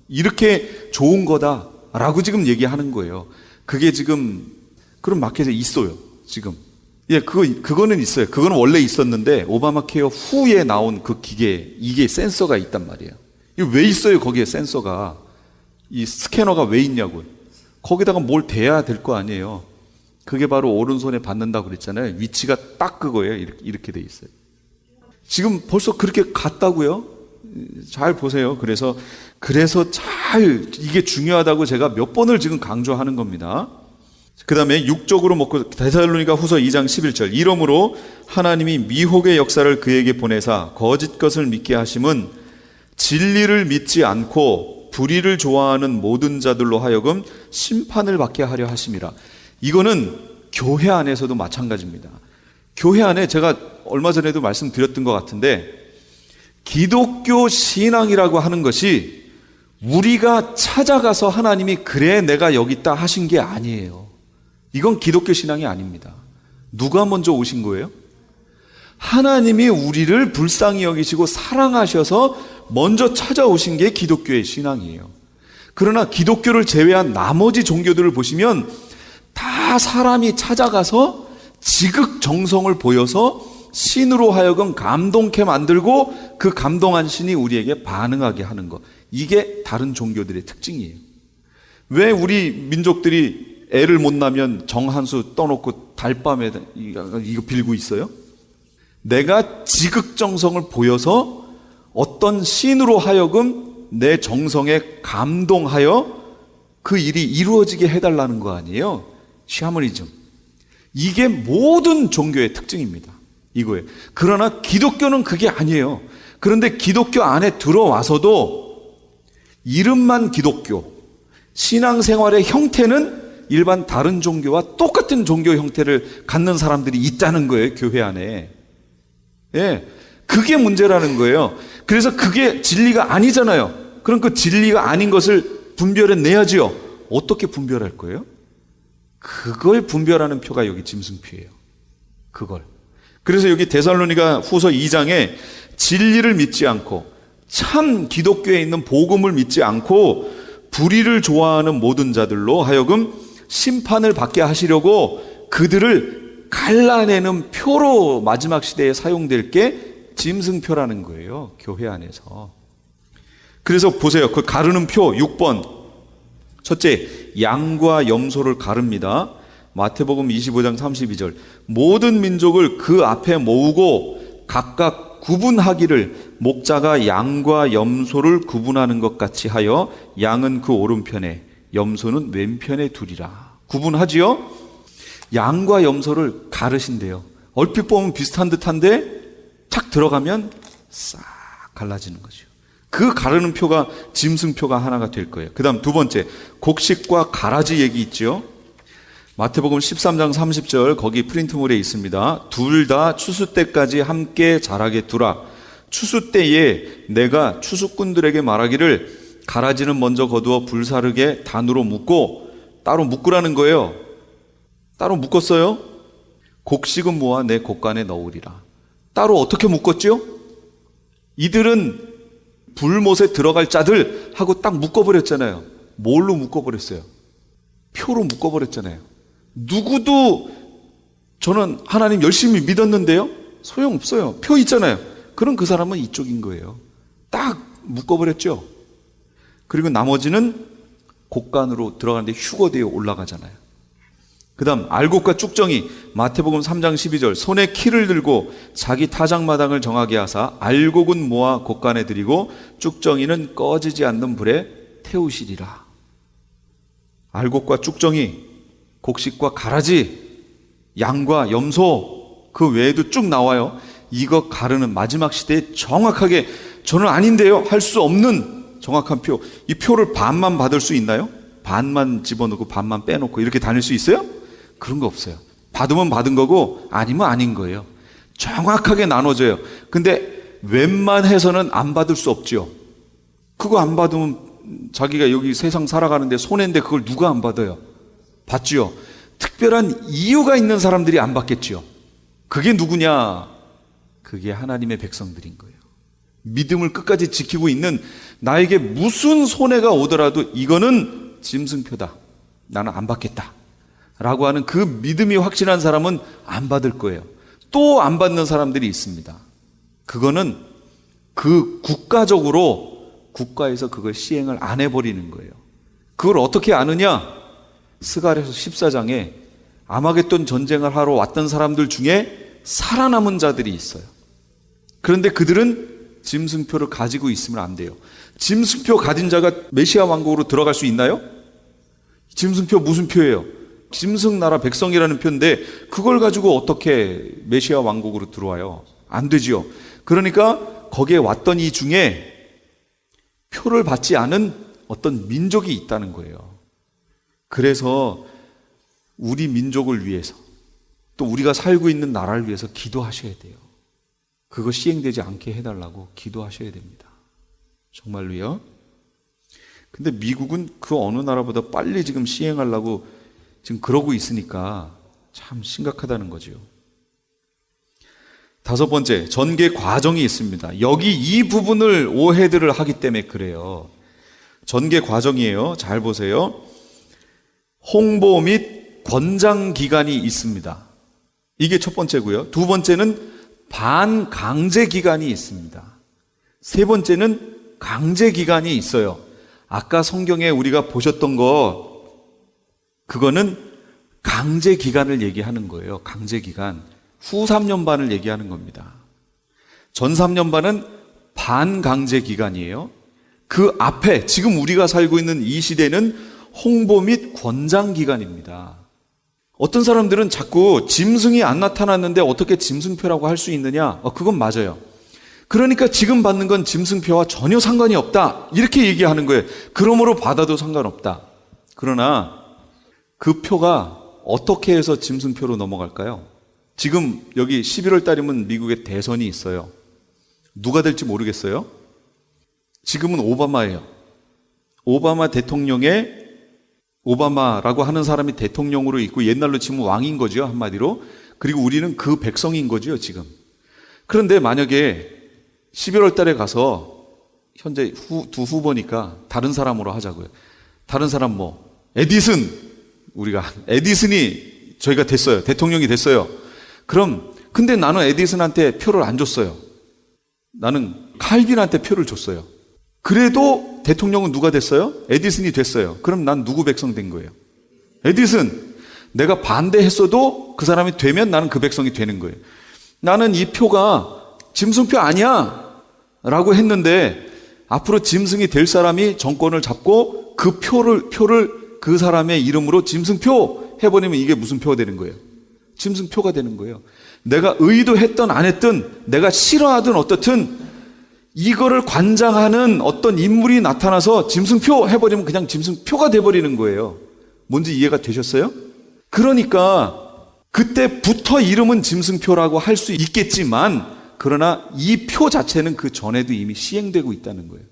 이렇게 좋은 거다라고 지금 얘기하는 거예요. 그게 지금 그런 마켓에 있어요, 지금. 예, 그거는 있어요. 그거는 원래 있었는데 오바마 케어 후에 나온 그 기계, 이게 센서가 있단 말이에요. 이거 왜 있어요, 거기에 센서가? 이 스캐너가 왜 있냐고요. 거기다가 뭘 대야 될 거 아니에요. 그게 바로 오른손에 받는다고 그랬잖아요. 위치가 딱 그거예요. 이렇게 돼 있어요. 지금 벌써 그렇게 갔다고요? 잘 보세요. 그래서 이게 중요하다고 제가 몇 번을 지금 강조하는 겁니다. 그 다음에 육적으로 먹고, 데살로니가 후서 2장 11절. 이러므로 하나님이 미혹의 역사를 그에게 보내사 거짓 것을 믿게 하심은 진리를 믿지 않고 불의를 좋아하는 모든 자들로 하여금 심판을 받게 하려 하심이라. 이거는 교회 안에서도 마찬가지입니다. 교회 안에 제가 얼마 전에도 말씀드렸던 것 같은데, 기독교 신앙이라고 하는 것이 우리가 찾아가서 하나님이 그래 내가 여기 있다 하신 게 아니에요. 이건 기독교 신앙이 아닙니다. 누가 먼저 오신 거예요? 하나님이 우리를 불쌍히 여기시고 사랑하셔서 먼저 찾아오신 게 기독교의 신앙이에요. 그러나 기독교를 제외한 나머지 종교들을 보시면 다 사람이 찾아가서 지극정성을 보여서 신으로 하여금 감동케 만들고 그 감동한 신이 우리에게 반응하게 하는 것. 이게 다른 종교들의 특징이에요. 왜 우리 민족들이 애를 못 낳으면 정한수 떠놓고 달밤에 이거 빌고 있어요? 내가 지극정성을 보여서 어떤 신으로 하여금 내 정성에 감동하여 그 일이 이루어지게 해달라는 거 아니에요? 샤머니즘. 이게 모든 종교의 특징입니다. 이거예요. 그러나 기독교는 그게 아니에요. 그런데 기독교 안에 들어와서도 이름만 기독교, 신앙생활의 형태는 일반 다른 종교와 똑같은 종교 형태를 갖는 사람들이 있다는 거예요, 교회 안에. 예, 그게 문제라는 거예요. 그래서 그게 진리가 아니잖아요. 그럼 그 진리가 아닌 것을 분별해 내야지요. 어떻게 분별할 거예요? 그걸 분별하는 표가 여기 짐승표예요. 그걸. 그래서 여기 데살로니가 후서 2장에 진리를 믿지 않고 참 기독교에 있는 복음을 믿지 않고 불의를 좋아하는 모든 자들로 하여금 심판을 받게 하시려고 그들을 갈라내는 표로 마지막 시대에 사용될 게 짐승표라는 거예요. 교회 안에서. 그래서 보세요. 그 가르는 표 6번. 첫째, 양과 염소를 가릅니다. 마태복음 25장 32절. 모든 민족을 그 앞에 모으고 각각 구분하기를 목자가 양과 염소를 구분하는 것 같이 하여 양은 그 오른편에 염소는 왼편에 두리라. 구분하지요? 양과 염소를 가르신대요. 얼핏 보면 비슷한 듯한데 착 들어가면 싹 갈라지는 거죠. 그 가르는 표가 짐승표가 하나가 될 거예요. 그 다음 두 번째, 곡식과 가라지 얘기 있죠. 마태복음 13장 30절 거기 프린트물에 있습니다. 둘 다 추수 때까지 함께 자라게 두라. 추수 때에 내가 추수꾼들에게 말하기를 가라지는 먼저 거두어 불사르게 단으로 묶고, 따로 묶으라는 거예요. 따로 묶었어요. 곡식은 모아 내 곡간에 넣으리라. 따로 어떻게 묶었죠? 이들은 불못에 들어갈 자들 하고 딱 묶어버렸잖아요. 뭘로 묶어버렸어요? 표로 묶어버렸잖아요. 누구도 저는 하나님 열심히 믿었는데요? 소용없어요. 표 있잖아요. 그럼 그 사람은 이쪽인 거예요. 딱 묶어버렸죠. 그리고 나머지는 곡간으로 들어가는데 휴거되어 올라가잖아요. 그 다음 알곡과 쭉정이 마태복음 3장 12절 손에 키를 들고 자기 타작마당을 정하게 하사 알곡은 모아 곡간에 들이고 쭉정이는 꺼지지 않는 불에 태우시리라. 알곡과 쭉정이, 곡식과 가라지, 양과 염소, 그 외에도 쭉 나와요. 이거 가르는 마지막 시대에 정확하게 저는 아닌데요 할 수 없는 정확한 표. 이 표를 반만 받을 수 있나요? 반만 집어넣고 반만 빼놓고 이렇게 다닐 수 있어요? 그런 거 없어요. 받으면 받은 거고 아니면 아닌 거예요. 정확하게 나눠져요. 근데 웬만해서는 안 받을 수 없죠. 그거 안 받으면 자기가 여기 세상 살아가는데 손해인데 그걸 누가 안 받아요? 받지요. 특별한 이유가 있는 사람들이 안 받겠지요. 그게 누구냐? 그게 하나님의 백성들인 거예요. 믿음을 끝까지 지키고 있는, 나에게 무슨 손해가 오더라도 이거는 짐승표다, 나는 안 받겠다 라고 하는 그 믿음이 확실한 사람은 안 받을 거예요. 또 안 받는 사람들이 있습니다. 그거는 그 국가에서 그걸 시행을 안 해버리는 거예요. 그걸 어떻게 아느냐? 스가랴서 14장에 아마겟돈 전쟁을 하러 왔던 사람들 중에 살아남은 자들이 있어요. 그런데 그들은 짐승표를 가지고 있으면 안 돼요. 짐승표 가진 자가 메시아 왕국으로 들어갈 수 있나요? 짐승표 무슨 표예요? 짐승나라 백성이라는 표인데 그걸 가지고 어떻게 메시아 왕국으로 들어와요? 안 되지요. 그러니까 거기에 왔던 이 중에 표를 받지 않은 어떤 민족이 있다는 거예요. 그래서 우리 민족을 위해서, 또 우리가 살고 있는 나라를 위해서 기도하셔야 돼요. 그거 시행되지 않게 해달라고 기도하셔야 됩니다. 정말로요. 근데 미국은 그 어느 나라보다 빨리 지금 시행하려고 지금 그러고 있으니까 참 심각하다는 거죠. 다섯 번째, 전개 과정이 있습니다. 여기 이 부분을 오해들을 하기 때문에 그래요. 전개 과정이에요. 잘 보세요. 홍보 및 권장 기간이 있습니다. 이게 첫 번째고요. 두 번째는 반강제 기간이 있습니다. 세 번째는 강제 기간이 있어요. 아까 성경에 우리가 보셨던 그거는 강제 기간을 얘기하는 거예요. 강제 기간. 후 3년 반을 얘기하는 겁니다. 전 3년 반은 반강제 기간이에요. 그 앞에 지금 우리가 살고 있는 이 시대는 홍보 및 권장 기간입니다. 어떤 사람들은 자꾸 짐승이 안 나타났는데 어떻게 짐승표라고 할 수 있느냐? 그건 맞아요. 그러니까 지금 받는 건 짐승표와 전혀 상관이 없다, 이렇게 얘기하는 거예요. 그러므로 받아도 상관없다. 그러나 그 표가 어떻게 해서 짐승표로 넘어갈까요? 지금 여기 11월 달이면 미국에 대선이 있어요. 누가 될지 모르겠어요. 지금은 오바마예요. 오바마 대통령의 오바마라고 하는 사람이 대통령으로 있고 옛날로 치면 왕인 거죠, 한마디로. 그리고 우리는 그 백성인 거죠, 지금. 그런데 만약에 11월 달에 가서 현재 두 후보니까 다른 사람으로 하자고요. 다른 사람 에디슨, 우리가 에디슨이 저희가 됐어요. 대통령이 됐어요. 그럼 근데 나는 에디슨한테 표를 안 줬어요. 나는 칼빈한테 표를 줬어요. 그래도 대통령은 누가 됐어요? 에디슨이 됐어요. 그럼 난 누구 백성 된 거예요? 에디슨. 내가 반대했어도 그 사람이 되면 나는 그 백성이 되는 거예요. 나는 이 표가 짐승표 아니야 라고 했는데 앞으로 짐승이 될 사람이 정권을 잡고 그 표를 그 사람의 이름으로 짐승표 해버리면 이게 무슨 표가 되는 거예요? 짐승표가 되는 거예요. 내가 의도했든 안 했든 내가 싫어하든 어떻든 이거를 관장하는 어떤 인물이 나타나서 짐승표 해버리면 그냥 짐승표가 돼버리는 거예요. 뭔지 이해가 되셨어요? 그러니까 그때부터 이름은 짐승표라고 할 수 있겠지만 그러나 이 표 자체는 그 전에도 이미 시행되고 있다는 거예요.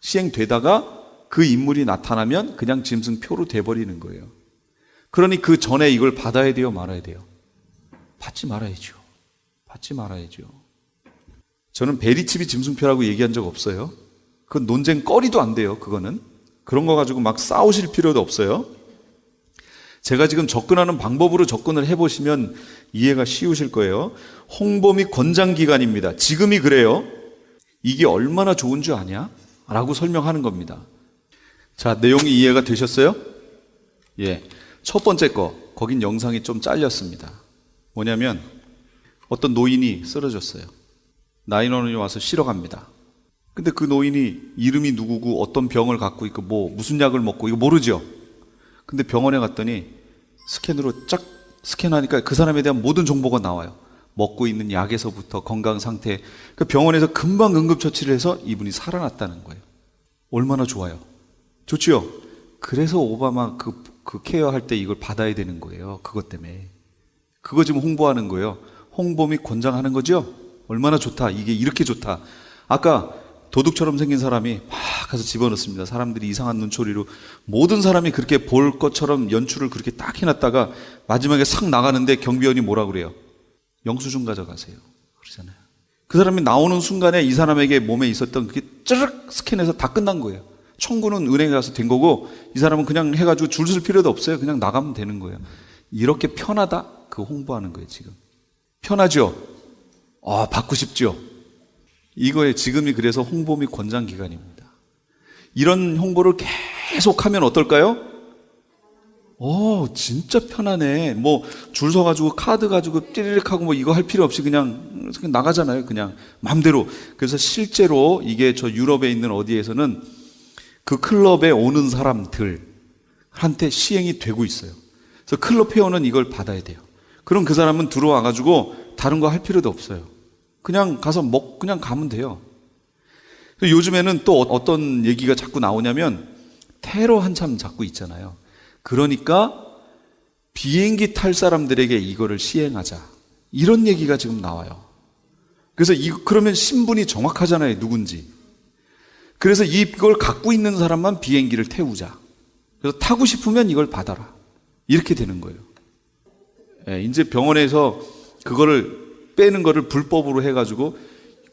시행되다가 그 인물이 나타나면 그냥 짐승표로 돼버리는 거예요. 그러니 그 전에 이걸 받아야 돼요, 말아야 돼요? 받지 말아야죠. 받지 말아야죠. 저는 베리칩이 짐승표라고 얘기한 적 없어요. 그건 논쟁 거리도 안 돼요, 그거는. 그런 거 가지고 막 싸우실 필요도 없어요. 제가 지금 접근하는 방법으로 접근을 해보시면 이해가 쉬우실 거예요. 홍보 및 권장기관입니다. 지금이 그래요. 이게 얼마나 좋은 줄 아냐? 라고 설명하는 겁니다. 자, 내용이 이해가 되셨어요? 예. 첫 번째 거긴 영상이 좀 잘렸습니다. 뭐냐면 어떤 노인이 쓰러졌어요. 911이 와서 실어 갑니다. 근데 그 노인이 이름이 누구고 어떤 병을 갖고 있고 무슨 약을 먹고 이거 모르죠. 근데 병원에 갔더니 스캔으로 쫙 스캔하니까 그 사람에 대한 모든 정보가 나와요. 먹고 있는 약에서부터 건강 상태. 그 병원에서 금방 응급처치를 해서 이분이 살아났다는 거예요. 얼마나 좋아요. 좋지요? 그래서 오바마 그 케어할 때 이걸 받아야 되는 거예요. 그것 때문에. 그거 지금 홍보하는 거예요. 홍보 및 권장하는 거죠? 얼마나 좋다. 이게 이렇게 좋다. 아까 도둑처럼 생긴 사람이 막 가서 집어넣습니다. 사람들이 이상한 눈초리로 모든 사람이 그렇게 볼 것처럼 연출을 그렇게 딱 해놨다가 마지막에 싹 나가는데 경비원이 뭐라 그래요? 영수증 가져가세요. 그러잖아요. 그 사람이 나오는 순간에 이 사람에게 몸에 있었던 그게 쩌르륵 스캔해서 다 끝난 거예요. 청구는 은행에 가서 된 거고 이 사람은 그냥 해가지고 줄 설 필요도 없어요. 그냥 나가면 되는 거예요. 이렇게 편하다? 그 홍보하는 거예요, 지금. 편하죠? 받고 싶죠? 이거에 지금이 그래서 홍보 및 권장 기간입니다. 이런 홍보를 계속하면 어떨까요? 진짜 편하네. 줄 서가지고 카드 가지고 띠리릭 하고 이거 할 필요 없이 그냥 나가잖아요. 그냥 마음대로. 그래서 실제로 이게 저 유럽에 있는 어디에서는 그 클럽에 오는 사람들한테 시행이 되고 있어요. 그래서 클럽 회원은 이걸 받아야 돼요. 그럼 그 사람은 들어와가지고 다른 거 할 필요도 없어요. 그냥 가서 그냥 가면 돼요. 요즘에는 또 어떤 얘기가 자꾸 나오냐면 테러 한참 자꾸 있잖아요. 그러니까 비행기 탈 사람들에게 이거를 시행하자. 이런 얘기가 지금 나와요. 그래서 그러면 신분이 정확하잖아요. 누군지. 그래서 이걸 갖고 있는 사람만 비행기를 태우자. 그래서 타고 싶으면 이걸 받아라. 이렇게 되는 거예요. 이제 병원에서 그거를 빼는 거를 불법으로 해가지고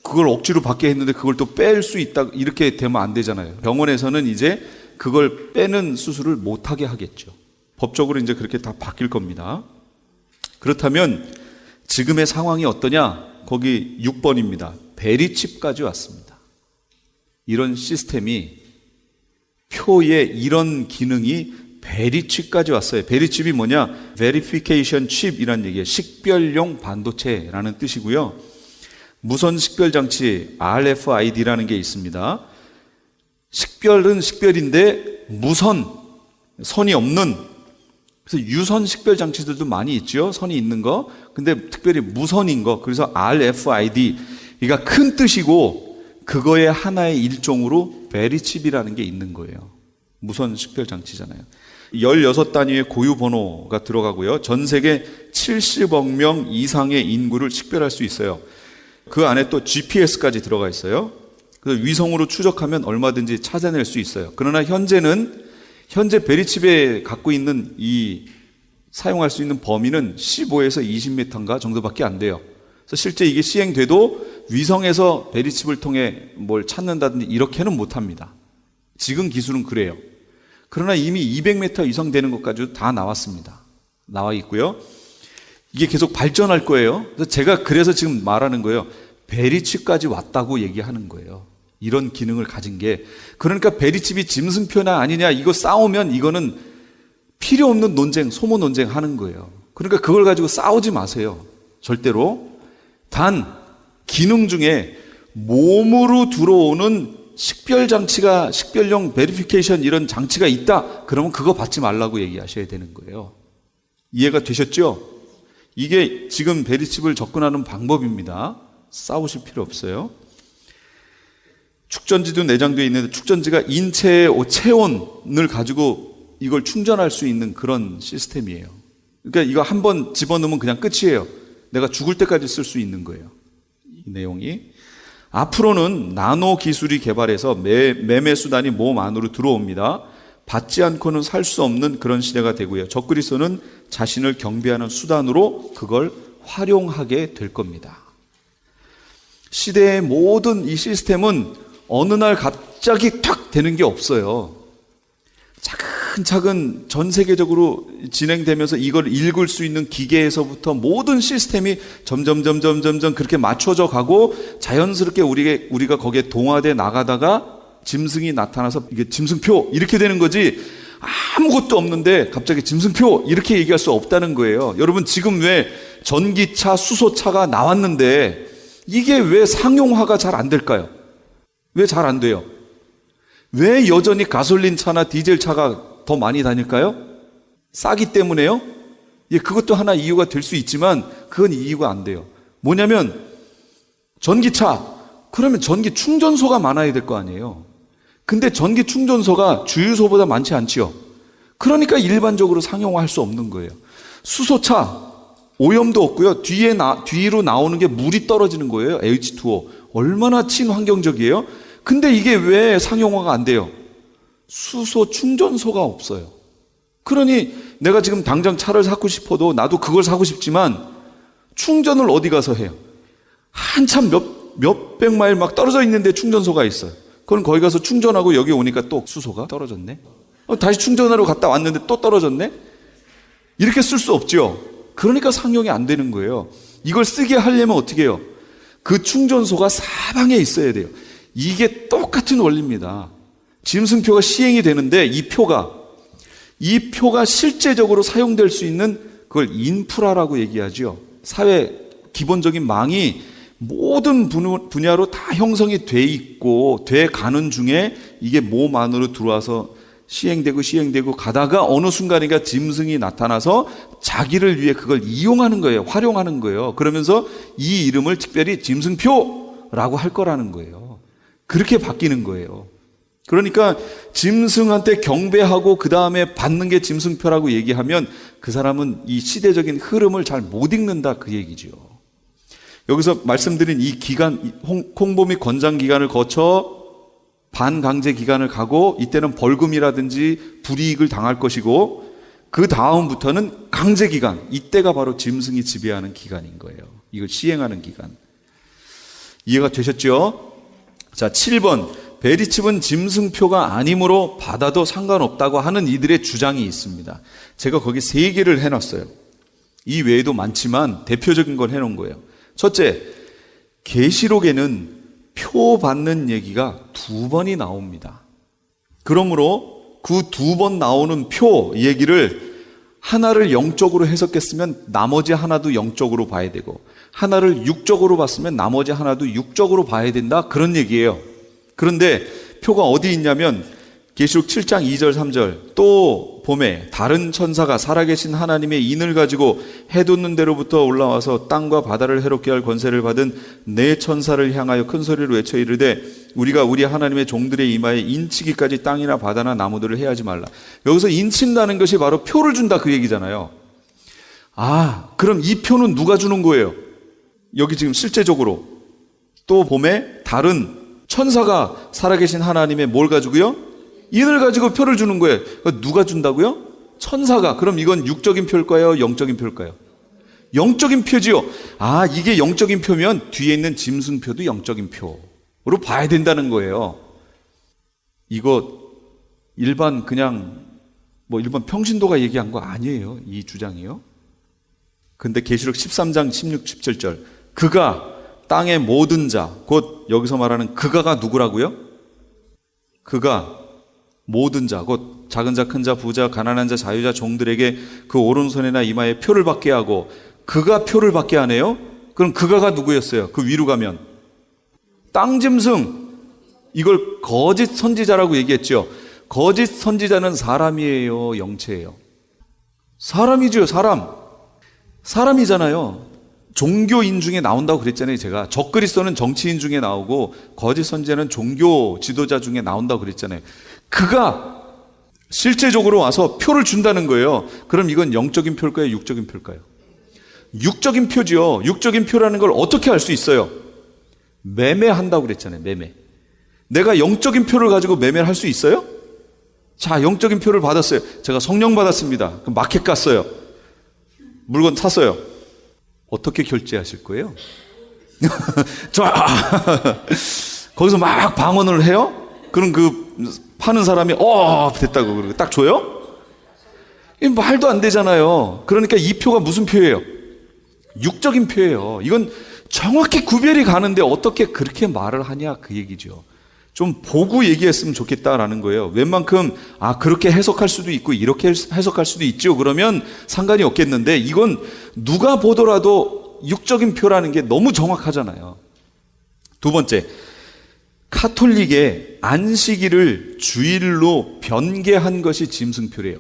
그걸 억지로 받게 했는데 그걸 또 뺄 수 있다. 이렇게 되면 안 되잖아요. 병원에서는 이제 그걸 빼는 수술을 못하게 하겠죠. 법적으로 이제 그렇게 다 바뀔 겁니다. 그렇다면 지금의 상황이 어떠냐? 거기 6번입니다. 베리칩까지 왔습니다. 이런 시스템이 표에 이런 기능이 베리칩까지 왔어요. 베리칩이 뭐냐? Verification Chip이라는 얘기예요. 식별용 반도체라는 뜻이고요. 무선 식별 장치 RFID라는 게 있습니다. 식별은 식별인데 무선, 선이 없는, 그래서 유선 식별 장치들도 많이 있죠. 선이 있는 거. 근데 특별히 무선인 거. 그래서 RFID. 이가 큰 뜻이고 그거의 하나의 일종으로 베리칩이라는 게 있는 거예요. 무선 식별 장치잖아요. 16단위의 고유 번호가 들어가고요. 전 세계 70억 명 이상의 인구를 식별할 수 있어요. 그 안에 또 GPS까지 들어가 있어요. 그래서 위성으로 추적하면 얼마든지 찾아낼 수 있어요. 그러나 현재는 현재 베리칩에 갖고 있는 사용할 수 있는 범위는 15에서 20m인가 정도밖에 안 돼요. 그래서 실제 이게 시행돼도 위성에서 베리칩을 통해 뭘 찾는다든지 이렇게는 못합니다. 지금 기술은 그래요. 그러나 이미 200m 이상 되는 것까지도 다 나왔습니다. 나와 있고요. 이게 계속 발전할 거예요. 그래서 제가 지금 말하는 거예요. 베리칩까지 왔다고 얘기하는 거예요. 이런 기능을 가진 게. 그러니까 베리칩이 짐승표나 아니냐 이거 싸우면 이거는 필요 없는 논쟁, 소모 논쟁 하는 거예요. 그러니까 그걸 가지고 싸우지 마세요. 절대로. 단 기능 중에 몸으로 들어오는 식별용 베리피케이션 이런 장치가 있다. 그러면 그거 받지 말라고 얘기하셔야 되는 거예요. 이해가 되셨죠? 이게 지금 베리칩을 접근하는 방법입니다. 싸우실 필요 없어요. 축전지도 내장되어 있는데 축전지가 인체의 체온을 가지고 이걸 충전할 수 있는 그런 시스템이에요. 그러니까 이거 한번 집어넣으면 그냥 끝이에요. 내가 죽을 때까지 쓸 수 있는 거예요. 이 내용이. 앞으로는 나노 기술이 개발해서 매매 수단이 몸 안으로 들어옵니다. 받지 않고는 살 수 없는 그런 시대가 되고요. 적그리스도는 자신을 경배하는 수단으로 그걸 활용하게 될 겁니다. 시대의 모든 이 시스템은 어느 날 갑자기 탁 되는 게 없어요. 차근차근 전 세계적으로 진행되면서 이걸 읽을 수 있는 기계에서부터 모든 시스템이 점점 그렇게 맞춰져 가고 자연스럽게 우리가 거기에 동화돼 나가다가 짐승이 나타나서 이게 짐승표 이렇게 되는 거지 아무것도 없는데 갑자기 짐승표 이렇게 얘기할 수 없다는 거예요. 여러분 지금 왜 전기차, 수소차가 나왔는데 이게 왜 상용화가 잘 안 될까요? 왜 잘 안 돼요? 왜 여전히 가솔린 차나 디젤 차가 더 많이 다닐까요? 싸기 때문에요? 예, 그것도 하나 이유가 될 수 있지만 그건 이유가 안 돼요. 뭐냐면 전기차, 그러면 전기 충전소가 많아야 될 거 아니에요. 근데 전기 충전소가 주유소보다 많지 않지요. 그러니까 일반적으로 상용화할 수 없는 거예요. 수소차 오염도 없고요. 뒤로 나오는 게 물이 떨어지는 거예요. H2O. 얼마나 친환경적이에요? 근데 이게 왜 상용화가 안 돼요? 수소 충전소가 없어요. 그러니 내가 지금 당장 차를 사고 싶어도 나도 그걸 사고 싶지만 충전을 어디 가서 해요? 한참 몇백 마일 막 떨어져 있는데 충전소가 있어요. 그럼 거기 가서 충전하고 여기 오니까 또 수소가 떨어졌네. 다시 충전하러 갔다 왔는데 또 떨어졌네. 이렇게 쓸 수 없죠. 그러니까 상용이 안 되는 거예요. 이걸 쓰게 하려면 어떻게 해요? 그 충전소가 사방에 있어야 돼요. 이게 똑같은 원리입니다. 짐승표가 시행이 되는데 이 표가 실제적으로 사용될 수 있는 그걸 인프라라고 얘기하죠. 사회 기본적인 망이 모든 분야로 다 형성이 돼 있고 돼 가는 중에 이게 몸 안으로 들어와서 시행되고 가다가 어느 순간인가 짐승이 나타나서 자기를 위해 그걸 이용하는 거예요. 활용하는 거예요. 그러면서 이 이름을 특별히 짐승표라고 할 거라는 거예요. 그렇게 바뀌는 거예요. 그러니까 짐승한테 경배하고 그 다음에 받는 게 짐승표라고 얘기하면 그 사람은 이 시대적인 흐름을 잘 못 읽는다 그 얘기죠. 여기서 말씀드린 이 기간, 홍보 및 권장 기간을 거쳐 반강제 기간을 가고 이때는 벌금이라든지 불이익을 당할 것이고 그 다음부터는 강제 기간, 이때가 바로 짐승이 지배하는 기간인 거예요. 이걸 시행하는 기간. 이해가 되셨죠? 자, 7번. 베리칩은 짐승표가 아니므로 받아도 상관없다고 하는 이들의 주장이 있습니다. 제가 거기 3개를 해놨어요. 이 외에도 많지만 대표적인 걸 해놓은 거예요. 첫째, 계시록에는 표 받는 얘기가 2번이 나옵니다. 그러므로 그 2번 나오는 표 얘기를 하나를 영적으로 해석했으면 나머지 하나도 영적으로 봐야 되고 하나를 육적으로 봤으면 나머지 하나도 육적으로 봐야 된다 그런 얘기예요. 그런데 표가 어디 있냐면 계시록 7장 2절 3절 또 봄에 다른 천사가 살아계신 하나님의 인을 가지고 해돋는 데로부터 올라와서 땅과 바다를 해롭게 할 권세를 받은 네 천사를 향하여 큰 소리로 외쳐 이르되 우리가 우리 하나님의 종들의 이마에 인치기까지 땅이나 바다나 나무들을 해하지 말라. 여기서 인친다는 것이 바로 표를 준다 그 얘기잖아요. 아, 그럼 이 표는 누가 주는 거예요? 여기 지금 실제적으로 또 봄에 다른 천사가 살아계신 하나님의 뭘 가지고요? 인을 가지고 표를 주는 거예요. 누가 준다고요? 천사가. 그럼 이건 육적인 표일까요? 영적인 표일까요? 영적인 표지요. 아, 이게 영적인 표면 뒤에 있는 짐승표도 영적인 표로 봐야 된다는 거예요. 이거 일반 일반 평신도가 얘기한 거 아니에요. 이 주장이요. 근데 계시록 13장 16, 17절. 그가 땅의 모든 자, 곧 여기서 말하는 그가가 누구라고요? 그가 모든 자, 곧 작은 자, 큰 자, 부자, 가난한 자, 자유자, 종들에게 그 오른손이나 이마에 표를 받게 하고, 그가 표를 받게 하네요? 그럼 그가가 누구였어요? 그 위로 가면 땅 짐승. 이걸 거짓 선지자라고 얘기했죠. 거짓 선지자는 사람이에요, 영체예요? 사람이죠. 사람이잖아요. 종교인 중에 나온다고 그랬잖아요. 제가 적그리스도는 정치인 중에 나오고 거짓 선지자는 종교 지도자 중에 나온다고 그랬잖아요. 그가 실제적으로 와서 표를 준다는 거예요. 그럼 이건 영적인 표일까요? 육적인 표일까요? 육적인 표죠. 육적인 표라는 걸 어떻게 알 수 있어요? 매매한다고 그랬잖아요. 매매. 내가 영적인 표를 가지고 매매를 할 수 있어요? 자, 영적인 표를 받았어요. 제가 성령 받았습니다. 그럼 마켓 갔어요. 물건 샀어요. 어떻게 결제하실 거예요? 거기서 막 방언을 해요? 그럼 그 파는 사람이 됐다고 그러고 딱 줘요? 이 말도 안 되잖아요. 그러니까 이 표가 무슨 표예요? 육적인 표예요. 이건 정확히 구별이 가는데 어떻게 그렇게 말을 하냐 그 얘기죠. 좀 보고 얘기했으면 좋겠다라는 거예요. 웬만큼 그렇게 해석할 수도 있고 이렇게 해석할 수도 있죠. 그러면 상관이 없겠는데 이건 누가 보더라도 육적인 표라는 게 너무 정확하잖아요. 두 번째, 카톨릭의 안식일을 주일로 변개한 것이 짐승표래요.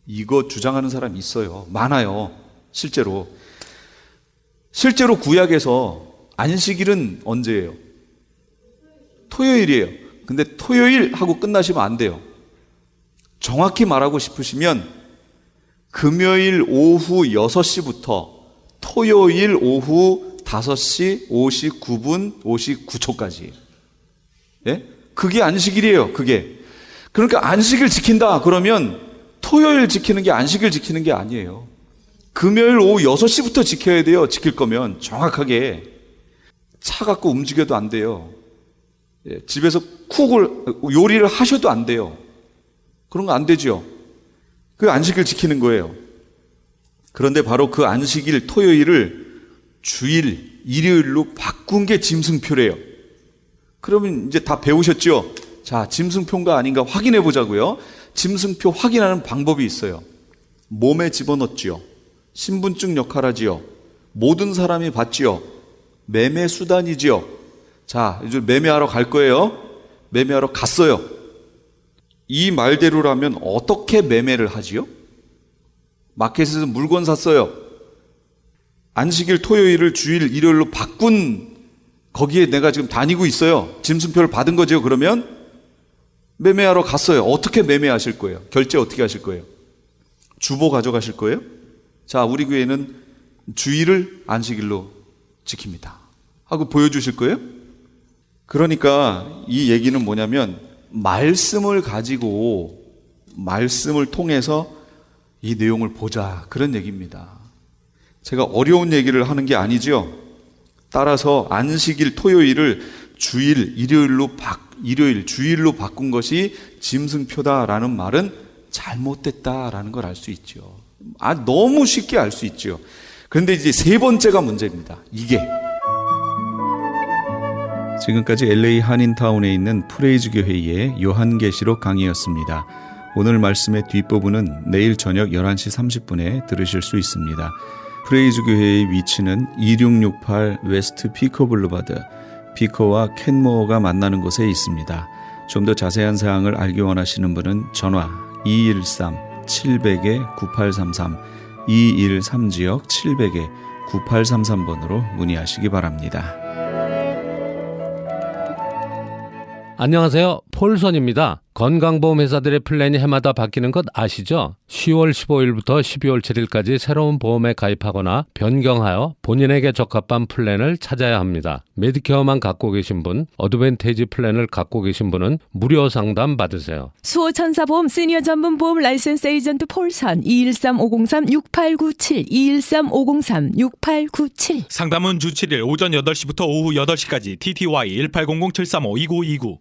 이거 주장하는 사람이 있어요. 많아요. 실제로 구약에서 안식일은 언제예요? 토요일이에요. 근데 토요일 하고 끝나시면 안 돼요. 정확히 말하고 싶으시면 금요일 오후 6시부터 토요일 오후 5시 59분 59초까지. 예? 그게 안식일이에요. 그게. 그러니까 안식일 지킨다 그러면 토요일 지키는 게 안식일 지키는 게 아니에요. 금요일 오후 6시부터 지켜야 돼요. 지킬 거면 정확하게. 차 갖고 움직여도 안 돼요. 집에서 요리를 하셔도 안 돼요. 그런 거 안 되죠. 그 안식일 지키는 거예요. 그런데 바로 그 안식일 토요일을 주일, 일요일로 바꾼 게 짐승표래요. 그러면 이제 다 배우셨죠? 자, 짐승표인가 아닌가 확인해 보자고요. 짐승표 확인하는 방법이 있어요. 몸에 집어넣지요. 신분증 역할하지요. 모든 사람이 받지요. 매매 수단이지요. 자, 이제 매매하러 갈 거예요. 매매하러 갔어요. 이 말대로라면 어떻게 매매를 하지요? 마켓에서 물건 샀어요. 안식일 토요일을 주일 일요일로 바꾼 거기에 내가 지금 다니고 있어요. 짐승표를 받은 거죠. 그러면 매매하러 갔어요. 어떻게 매매하실 거예요? 결제 어떻게 하실 거예요? 주보 가져가실 거예요? 자, 우리 교회는 주일을 안식일로 지킵니다 하고 보여주실 거예요? 그러니까 이 얘기는 뭐냐면 말씀을 가지고 말씀을 통해서 이 내용을 보자 그런 얘기입니다. 제가 어려운 얘기를 하는 게 아니죠. 따라서 안식일 토요일을 주일 일요일 주일로 바꾼 것이 짐승표다라는 말은 잘못됐다라는 걸 알 수 있죠. 너무 쉽게 알 수 있죠. 그런데 이제 세 번째가 문제입니다. 이게 지금까지 LA 한인타운에 있는 프레이즈 교회의 요한계시록 강의였습니다. 오늘 말씀의 뒷부분은 내일 저녁 11시 30분에 들으실 수 있습니다. 프레이즈 교회의 위치는 2668 웨스트 피커 블루바드, 피커와 켄모어가 만나는 곳에 있습니다. 좀 더 자세한 사항을 알기 원하시는 분은 전화 213-700-9833, 213지역 700-9833번으로 문의하시기 바랍니다. 안녕하세요. 폴선입니다. 건강보험회사들의 플랜이 해마다 바뀌는 것 아시죠? 10월 15일부터 12월 7일까지 새로운 보험에 가입하거나 변경하여 본인에게 적합한 플랜을 찾아야 합니다. 메디케어만 갖고 계신 분, 어드밴티지 플랜을 갖고 계신 분은 무료 상담 받으세요. 수호천사보험 시니어 전문 보험 라이센스 에이전트 폴선 213-503-6897 213-503-6897 상담은 주 7일 오전 8시부터 오후 8시까지 TTY 1800-735-2929.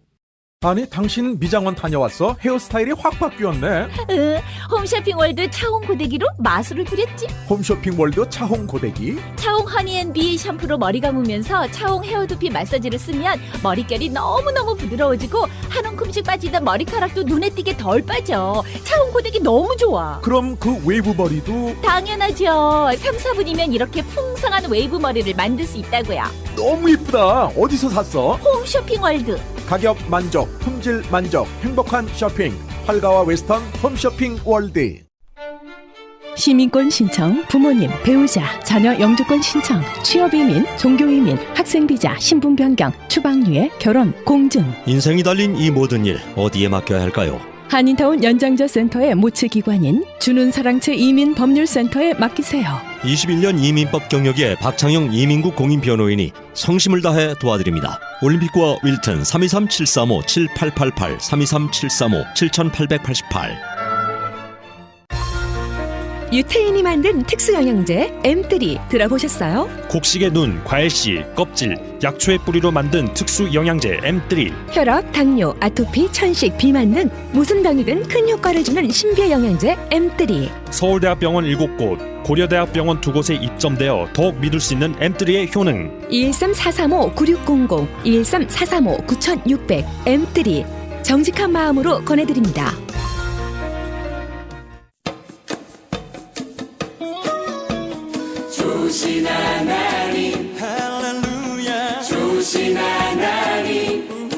아니 당신 미장원 다녀왔어? 헤어스타일이 확 바뀌었네. 홈쇼핑 월드 차홍 고데기로 마술을 부렸지. 홈쇼핑 월드 차홍 고데기. 차홍 허니앤비 샴푸로 머리 감으면서 차홍 헤어두피 마사지를 쓰면 머릿결이 너무너무 부드러워지고 한 움큼씩 빠지던 머리카락도 눈에 띄게 덜 빠져. 차홍 고데기 너무 좋아. 그럼 그 웨이브 머리도 당연하죠. 3, 4분이면 이렇게 풍성한 웨이브 머리를 만들 수 있다고요. 너무 이쁘다. 어디서 샀어? 홈쇼핑 월드. 가격 만족, 품질 만족, 행복한 쇼핑. 활가와 웨스턴 홈쇼핑 월드. 시민권 신청, 부모님, 배우자, 자녀 영주권 신청, 취업이민, 종교이민, 학생비자, 신분 변경, 추방유예, 결혼, 공증. 인생이 달린 이 모든 일 어디에 맡겨야 할까요? 한인타운 연장자 센터의 모츠기관인 주눈사랑채 이민법률센터에 맡기세요. 21년 이민법 경력의 박창영 이민국 공인변호인이 성심을 다해 도와드립니다. 올림픽과 윌튼 323-735-7888 323-735-7888. 유태인이 만든 특수영양제 M3 들어보셨어요? 곡식의 눈, 과일씨, 껍질, 약초의 뿌리로 만든 특수 영양제 M3. 혈압, 당뇨, 아토피, 천식, 비만 등 무슨 병이든 큰 효과를 주는 신비의 영양제 M3. 서울대학병원 7곳, 고려대학병원 2곳에 입점되어 더욱 믿을 수 있는 M3의 효능. 213-435-9600, 213-435-9600 M3 정직한 마음으로 권해드립니다. 좋으신 하나님 할렐루야 좋으신 하나님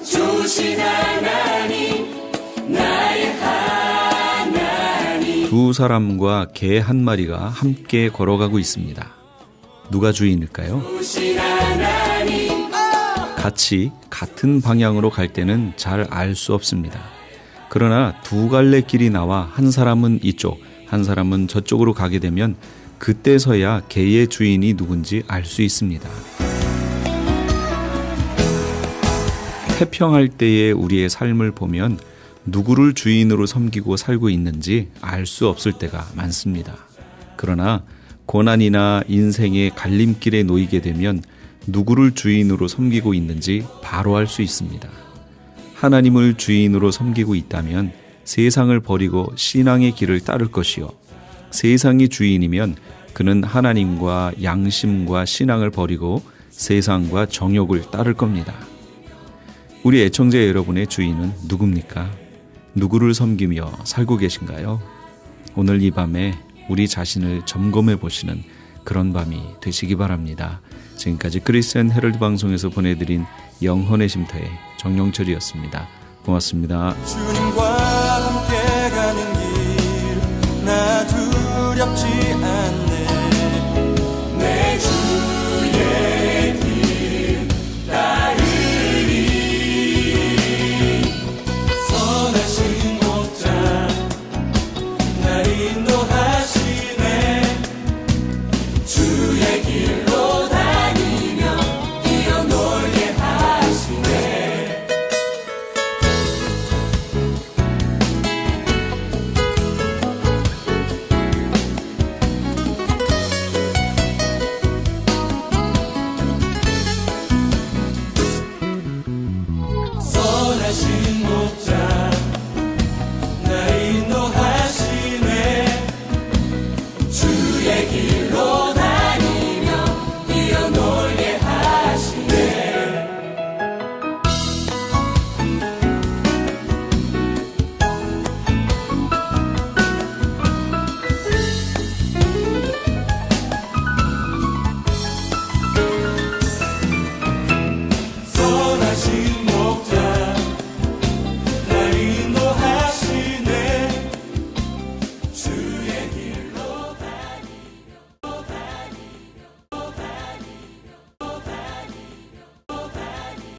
좋으신 하나님 나의 하나님. 두 사람과 개 한 마리가 함께 걸어가고 있습니다. 누가 주인일까요? 좋으신 하나님 같이 같은 방향으로 갈 때는 잘 알 수 없습니다. 그러나 두 갈래 길이 나와 한 사람은 이쪽, 한 사람은 저쪽으로 가게 되면 그때서야 개의 주인이 누군지 알 수 있습니다. 태평할 때의 우리의 삶을 보면 누구를 주인으로 섬기고 살고 있는지 알 수 없을 때가 많습니다. 그러나 고난이나 인생의 갈림길에 놓이게 되면 누구를 주인으로 섬기고 있는지 바로 알 수 있습니다. 하나님을 주인으로 섬기고 있다면 세상을 버리고 신앙의 길을 따를 것이요, 세상이 주인이면 그는 하나님과 양심과 신앙을 버리고 세상과 정욕을 따를 겁니다. 우리 애청자 여러분의 주인은 누굽니까? 누구를 섬기며 살고 계신가요? 오늘 이 밤에 우리 자신을 점검해 보시는 그런 밤이 되시기 바랍니다. 지금까지 크리스천 헤럴드 방송에서 보내드린 영혼의 쉼터의 정영철이었습니다. 고맙습니다. 주님과 함께 가는 길 나 두렵지 않네. 내 주의 길 따르리. 선하신 목자 날 인도하시네. 주의 길로 다니며 뛰어놀게 하시네. 선하신